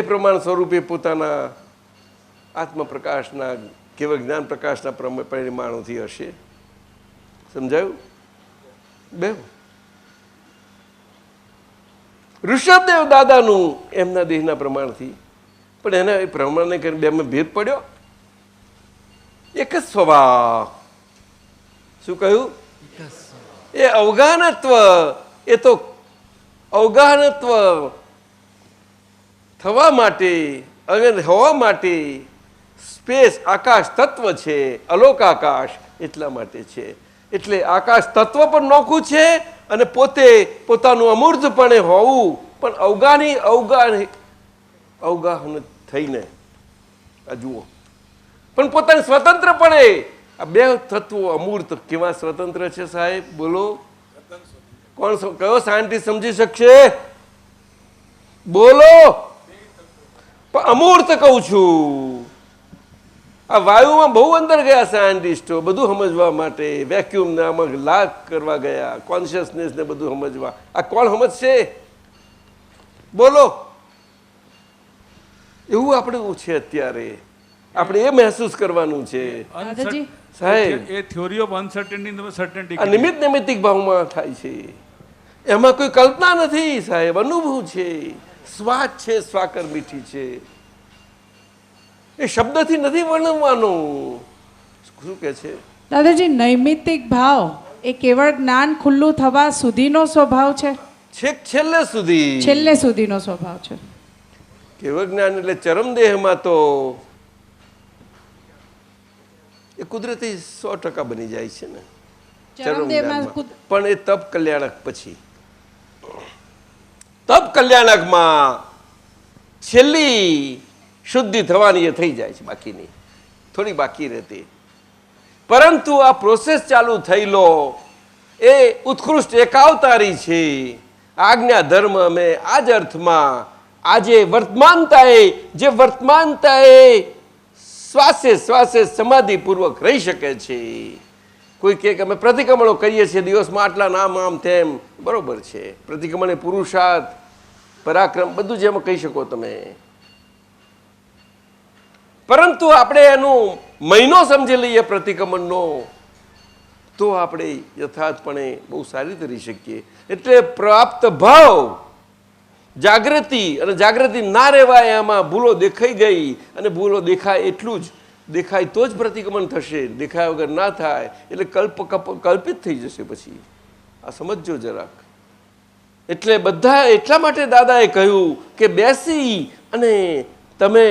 પ્રમાણ સ્વરૂપે પોતાના આત્મપ્રકાશના કેવળ જ્ઞાન પ્રકાશના પરિમાણોથી હશે. સમજાયું? બે ઋષભદેવ દાદાનું એમના દેહના પ્રમાણથી, પણ એના એ પ્રમાણને કરીને બેમાં ભેદ પડ્યો. એક જ સ્વભાવ. શું કહ્યું? એ અવગાહનત્વ, એ તો અવગાહનત્વ થવા માટે અને હોવા માટે સ્પેસ આકાશ તત્વ છે, અલોક આકાશ એટલા માટે છે. એટલે આકાશ તત્વ પણ નોખું છે અને પોતે પોતાનું અમૂર્તપણે હોવું પણ અવગાહન થઈને આ જુઓ, પણ પોતાને સ્વતંત્રપણે આ બે તત્વો અમૂર્ત કેવા સ્વતંત્ર છે સાહેબ? બોલો, કોણ કયો સાયન્ટિસ્ટ સમજી શકશે? બોલો. પણ અમૂર્ત કહું છું. આ વાયુમાં બહુ અંદર ગયા સાયન્ટિસ્ટો બધું સમજવા માટે, વેક્યુમને આમાં લાગ કરવા ગયા, કોન્શિયસનેસને બધું સમજવા. આ કોણ સમજશે? બોલો. એવું આપણે છે અત્યારે, આપણે એ મહેસૂસ કરવાનું છે દાદાજી સાહેબ. એ થિયોરી ઓફ અનસર્ટેનિટી સર્ટેનિટી આ નિમિત્ત નૈમિત્તિક ભાવમાં થાય છે, એમાં કોઈ કલ્પના નથી સાહેબ, અનુભવ છે, સ્વાદ છે, સ્વાકર મીઠી છે. એ શબ્દથી નથી વર્ણવવાનું. શું કે છે દાદાજી, નૈમિત્તિક ભાવ એ કેવળ જ્ઞાન ખુલ્લું થવા સુધીનો સ્વભાવ છે? છેક છેલ્લે સુધી, છેલ્લે સુધીનો સ્વભાવ છે. કેવળ જ્ઞાન એટલે ચરમદેહમાં તો એ કુદરતી 100% બની જાય છે ને ચરમ જ્ઞાનમાં. પણ એ તપ કલ્યાણક પછી, તપ કલ્યાણકમાં છેલ્લી શુદ્ધિ થવાની એ થઈ જાય છે, બાકીની થોડી બાકી રહેતી. પરંતુ આ પ્રોસેસ ચાલુ થયેલો એ ઉત્કૃષ્ટ એકાવતારી છે. આજ્ઞા ધર્મ અમે આ જ અર્થમાં આજે વર્તમાનતાએ શ્વાસે શ્વાસે સમાધિપૂર્વક રહી શકે છે. કોઈ કહે કે અમે પ્રતિક્રમણો કરીએ છીએ દિવસમાં આટલા નામ આમ તેમ, બરોબર છે. પ્રતિક્રમણ એ પુરુષાર્થ, પરાક્રમ બધું જ એમાં કહી શકો તમે. પરંતુ આપણે એનું મહિનો સમજી લઈએ પ્રતિક્રમણનો તો આપણે યથાર્થપણે બહુ સારી રીતે રહી શકીએ. એટલે પ્રાપ્ત ભાવ, જાગૃતિ, અને જાગૃતિ ના રહેવાય એમાં ભૂલો દેખાઈ ગઈ, અને ભૂલો દેખાય એટલું જ દેખાય તો જ પ્રતિક્રમણ થશે, દેખાય વગર ના થાય એટલે કલ્પિત થઈ જશે. પછી આ સમજજો જરાક. એટલે બધા એટલા માટે દાદાએ કહ્યું કે બેસી અને તમે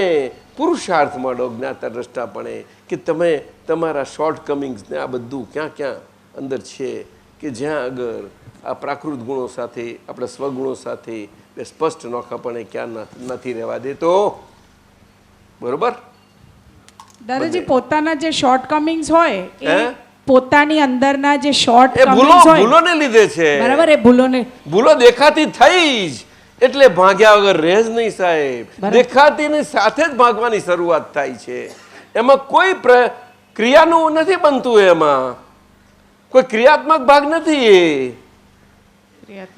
પુરુષાર્થ માંડો જ્ઞાતા દ્રષ્ટાપણે, કે તમે તમારા શોર્ટ કમિંગ્સને આ બધું ક્યાં ક્યાં અંદર છે કે જ્યાં આગળ આ પ્રાકૃત ગુણો સાથે આપણા સ્વગુણો સાથે સ્પષ્ટ નોખાપણે ક્યાં નથી રહેવા દેતો. બરોબર દાદાજી, પોતાના જે શોર્ટ કમિંગ્સ હોય હે? એ પોતાની અંદરના જે શોર્ટ એ કમિંગ્સ હોય, ભૂલોને લીધે છે. બરાબર, એ ભૂલો દેખાતી થઈ જ એટલે ભાગ્યા વગર રહે જ નહીં સાહેબ. દેખાતીની સાથે જ ભાગવાની શરૂઆત થાય છે. એમાં કોઈ ક્રિયાનું નથી બનતું, એમાં કોઈ ક્રિયાત્મક ભાગ નથી.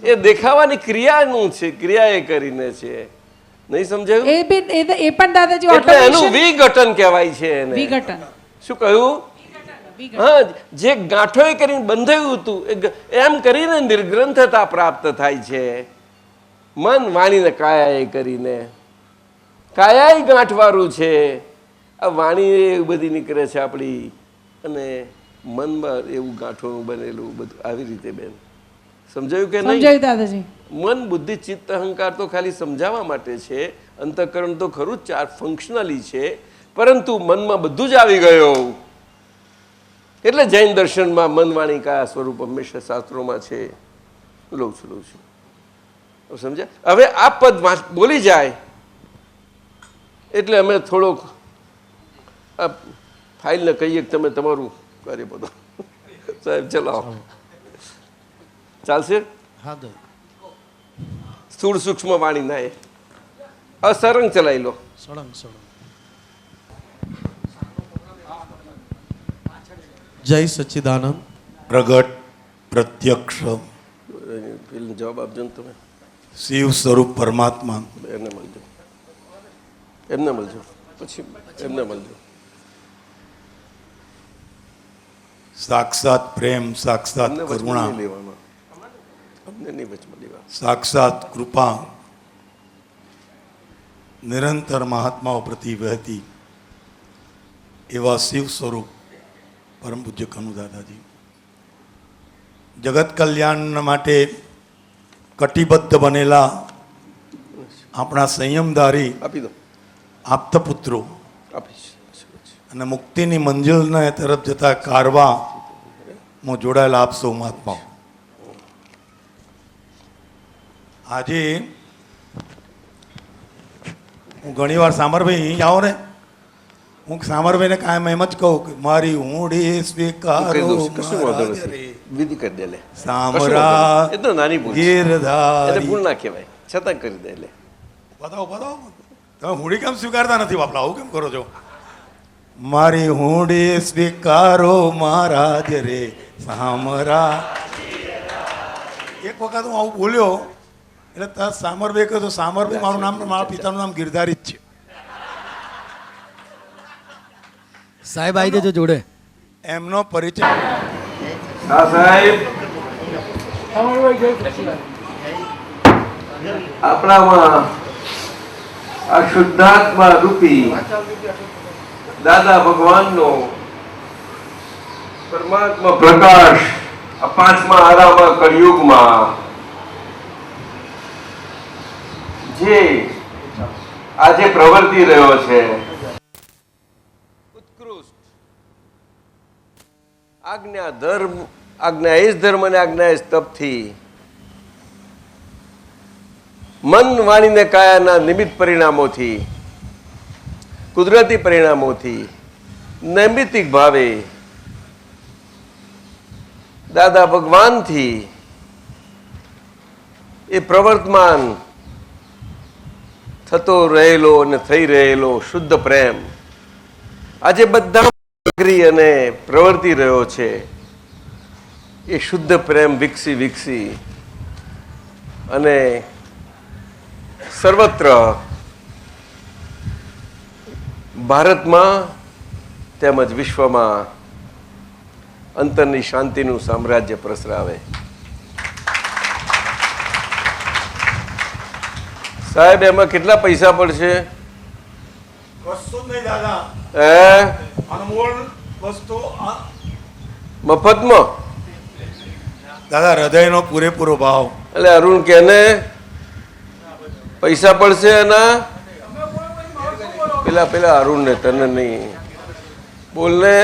એ દેખાવાની ક્રિયાનું છે, ક્રિયા એ કરીને છે. નહીં સમજાયું? એ પણ દાદાજી એટલે એનું automation, વિઘટન કહેવાય છે એને. વિઘટન. શું કહ્યું? હા, જે ગાંઠો કરીને બંધાયું હતું એમ કરીને નિર્ગ્રંથતા પ્રાપ્ત થાય છે. મન વાણીને કાયા કરીને, કાયા ગાંઠવાળું છે. આ વાણી એવી બધી નીકળે છે આપણી, અને મનમાં એવું ગાંઠોનું બનેલું બધું આવી રીતે. બેન સમજાયું કે નહીં? સમજાયું દાદાજી. મન, બુદ્ધિ, ચિત્ત, અહંકાર તો ખાલી સમજાવવા માટે છે. અંતઃકરણ તો ખરું જ 4 ફંક્શનલી છે, પરંતુ મનમાં બધું જ આવી ગયું. એટલે જૈન દર્શનમાં મન વાણી કાયા સ્વરૂપ હંમેશા શાસ્ત્રોમાં છે. લઉં છું સમજ્યા? હવે આ પદ બોલી જાય એટલે અમે થોડોક આ ફાઇલને કહીએ કે તમે તમારું કાર્ય બધું સાહેબ ચલાવો. ચાલશે? હા. સ્થૂળ સૂક્ષ્મ વાણી ના એ અસરંગ ચલાવી લો. સળંગ જય સચ્ચિદાનંદ. પ્રગટ પ્રત્યક્ષ જવાબ આપજો ને તમે. શિવ સ્વરૂપ પરમાત્મા એમને મળજો પછી એમને મળજો. સાક્ષાત પ્રેમ, સાક્ષાત અમને વચમાં કરુણા, નહીં લેવાના, અમને નહીં વચમાં લેવા. સાક્ષાત કૃપા નિરંતર મહાત્માઓ પ્રતિ વહેતી એવા શિવ સ્વરૂપ પરમ પૂજ્ય કનુ દાદાજી જગત કલ્યાણ માટે કટિબદ્ધ બનેલા આપણા સંયમધારી આપી દો. આપતપુત્રો આપીશ. અને મુક્તિની મંજિલને તરફ જતા કારવા જોડાયેલા આપ સૌ મહાત્માઓ, આજે હું ઘણીવાર સામરભાઈ અહીં આવો ને, હું સામરભાઈને કાયમ એમ જ કહું કે મારી ઊંડી કહી સ્વીકારો દઉં છું, કશું વાંધો મહારાજ નથી. રે. વિધિ કરી દે લે. સામરા એ તો નાની ભૂલ છે. એટલે ગીરધારી. ભૂલ ના કહેવાય, છતાં કરી દે લે. બતાવો બતાવો, તમે હુંડી કેમ સ્વીકારતા નથી બાપલા? આવું કેમ કરો છો? મારી હુંડી સ્વીકારો મહારાજ રે સામરા. એક વખત હું આવું બોલ્યો એટલે તરત સામરભાઈ કહ્યું, તો સામરભાઈ મારું નામ, મારા પિતાનું નામ ગિરધારી જ છે. સાહેબ આવી જજો જોડે. એમનો પરિચય હા સાહેબ, આપણામાં આ શુદ્ધાત્મા રૂપી દાદા ભગવાનનો પરમાત્મા પ્રકાશ આ પાંચમા આરામાં કળિયુગમાં જે આજે પ્રવર્તી રહ્યો છે, ઉત્કૃષ્ટ આજ્ઞા ધર્મ, આજ્ઞા એ જ ધર્મ અને આજ્ઞા એ જ તપથી મન વાણી ને કાયાના નિમિત્ત પરિણામોથી, કુદરતી પરિણામોથી નૈમિતિક ભાવે દાદા ભગવાનથી એ પ્રવર્તમાન થતો રહેલો અને થઈ રહેલો શુદ્ધ પ્રેમ આજે બધા અને પ્રવર્તી રહ્યો છે. એ શુદ્ધ પ્રેમ વિકસી વિકસી અને સર્વત્ર ભારતમાં તેમજ વિશ્વમાં અંતરની શાંતિનું સામ્રાજ્ય પ્રસરાવે. સાહેબ, એમાં કેટલા પૈસા પડશે? કશું જ નહીં દાદા, હે, અનમોલ વસ્તુ મફતમાં? દાદા હૃદયનો પૂરેપૂરો ભાવ. એટલે અરુણ કે ને પૈસા પડશે એના? પેલા અરુણ ને, તને નહીં. બોલ ને.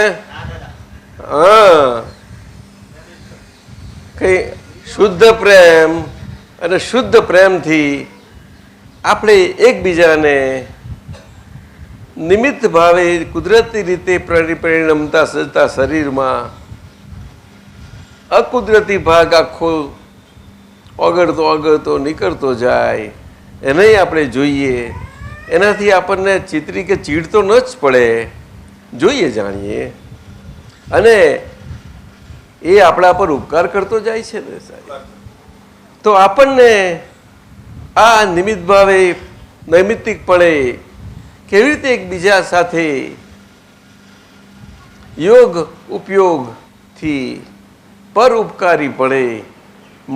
હા, કઈ શુદ્ધ પ્રેમ અને શુદ્ધ પ્રેમથી આપણે એકબીજાને નિમિત્ત ભાવે કુદરતી રીતે પરિણમતા સજતા શરીરમાં અકુદરતી ભાગ આખો ઓગળતો નીકળતો જાય, એને આપણે જોઈએ. એનાથી આપણને ચિતરી કે ચીડ તો ન જ પડે, જોઈએ જાણીએ, અને એ આપણા પર ઉપકાર કરતો જાય છે ને સાહેબ. તો આપણને આ નિમિત્ત ભાવે નૈમિત્તિકપણે કેવી રીતે એકબીજા સાથે યોગ ઉપયોગથી પર ઉપકારીપણે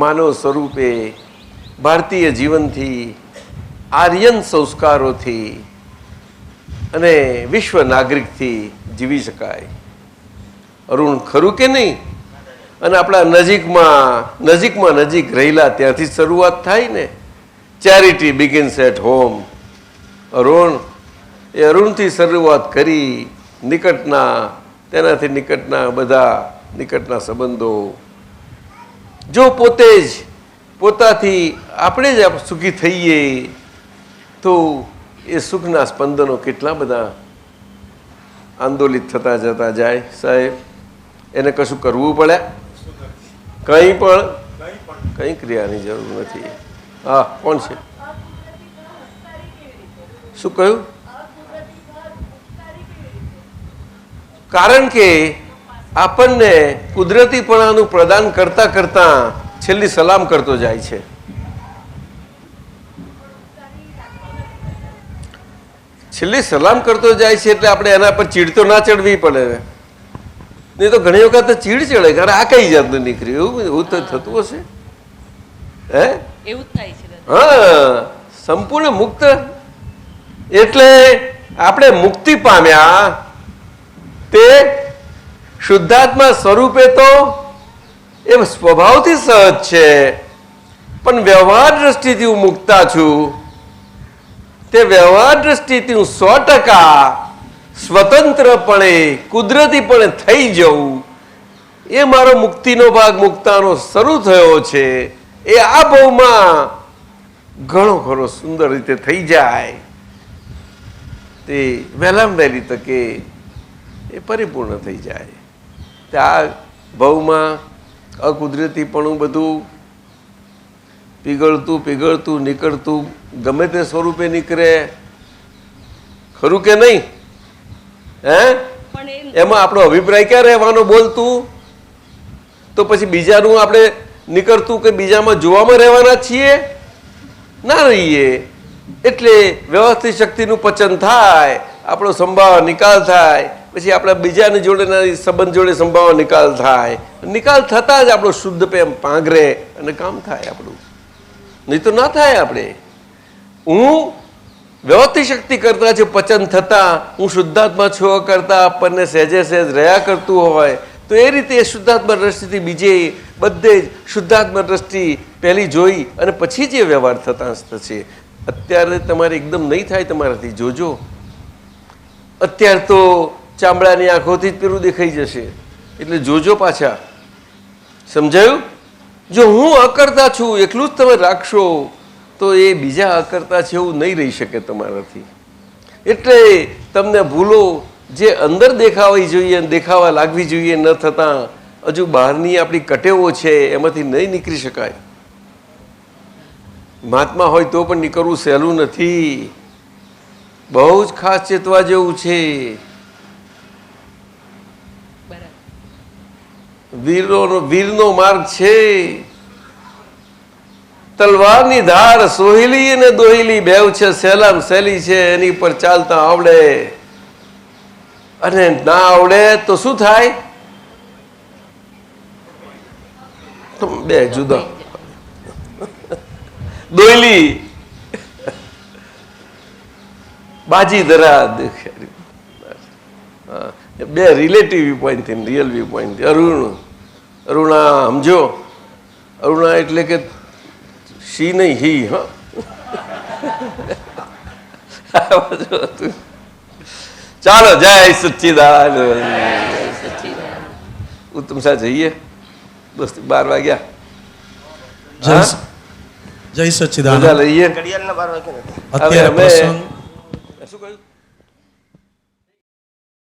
માનવ સ્વરૂપે ભારતીય જીવનથી, આર્યન સંસ્કારોથી અને વિશ્વ નાગરિકથી જીવી શકાય. અરુણ, ખરું કે નહીં? અને આપણા નજીક રહેલા ત્યાંથી શરૂઆત થાય ને. Charity begins at home. Arun, એ અરુણથી શરૂઆત કરી તેનાથી નિકટના બધા નિકટના સંબંધો. જો પોતે જ પોતાથી આપણે જ સુખી થઈએ તો એ સુખના સ્પંદનો કેટલા બધા આંદોલિત થતા જતા જાય. સાહેબ, એને કશું કરવું પડે? કંઈ ક્રિયાની જરૂર નથી. હા, કોણ છે? શું કહ્યું? કારણ કે આપણને કુદરતીપણાનું પ્રદાન કરતા કરતા છેલ્લી સલામ કરતો જાય છે. છેલ્લી સલામ કરતો જાય છે એટલે આપણે એના પર ચીડ તો ના ચડવી પડે. નહીં તો ઘણી વખત ચીડ ચડે, કારણ આ કઈ જાતનું નીકળ્યું, એવું તો થતું હશે. હે, એવું થાય છે. હા, સંપૂર્ણ મુક્ત એટલે આપણે મુક્તિ પામ્યા તે શુદ્ધાત્મા સ્વરૂપે તો એ સ્વભાવથી સહજ છે, પણ વ્યવહાર દ્રષ્ટિથી હું મુક્તા છું. તે વ્યવહાર દ્રષ્ટિથી હું 100% સ્વતંત્રપણે કુદરતીપણે થઈ જવું, એ મારો મુક્તિનો ભાગ મુક્તાનો શરૂ થયો છે. એ આ ભાવમાં ઘણો ખરો સુંદર રીતે થઈ જાય તે વહેલામાં વહેલી તકે એ પરિપૂર્ણ થઈ જાય. તે આ ભવમાં અકુદરતીપણું બધું પીગળતું નીકળતું ગમે તે સ્વરૂપે નીકળે, ખરું કે નહીં? હે, એમાં આપણો અભિપ્રાય ક્યાં રહેવાનો? બોલતું તો પછી બીજાનું આપણે નીકળતું કે બીજામાં જોવામાં રહેવાના છીએ? ના રહીએ. એટલે વ્યવસ્થિત શક્તિનું પચન થાય, આપણો સંભાવ નિકાલ થાય, પછી આપણા બીજાની જોડેના સંબંધ જોડે સંભાવ નિકાલ થાય. નિકાલ થતાં જ આપણો શુદ્ધ પ્રેમ પાંગરે અને કામ થાય આપણું, નહીં તો ના થાય. આપણે હું વ્યવસ્થિત શક્તિ કરતા છે પચન થતાં, હું શુદ્ધાત્મા છો કરતા આપણને સહેજે સહેજ રહ્યા કરતું હોય તો એ રીતે શુદ્ધાત્મા દ્રષ્ટિથી બીજે બધે જ શુદ્ધાત્મા દ્રષ્ટિ પહેલી જોઈ અને પછી જે વ્યવહાર થતા થશે. અત્યારે તમારે એકદમ નહીં થાય તમારાથી, જોજો. અત્યારે તો ચામડાની આંખોથી જ પેલું દેખાઈ જશે, એટલે જોજો પાછા. સમજાયું? જો હું અકર્તા છું એટલું જ તમે રાખશો તો એ બીજા અકર્તા છે એવું નહીં રહી શકે તમારાથી. એટલે તમને ભૂલો જે અંદર દેખાવી જોઈએ, દેખાવા લાગવી જોઈએ ન થતાં હજુ બહારની આપણી કટેવો છે એમાંથી નહીં નીકળી શકાય. મહાત્મા હોય તો પણ નીકળવું સહેલું નથી, બહુ જ ખાસ ચેતવા જેવું છે. વીરનો માર્ગ છે. તલવારની ધાર સોહેલી અને દોહેલી બેવ છે, સહેલામ સહેલી છે, એની પર ચાલતા આવડે અને ના આવડે તો શું થાય? બે જુદા. દોયલી બાજી ધરા બે રિલેટિવ વ્યૂ પોઈન્ટ થી રિયલ વ્યૂ પોઈન્ટ. અરુણા સમજો, અરુણા એટલે કે શી નહીં હી. હા, ચાલો જય સચ્ચિદાનંદ. ઉત્તમ શાહ જઈએ, દોસ્ત 12 વાગ્યા. જય સચ્ચિદાનંદ. મજા લઈએ. અત્યારે પ્રસંગ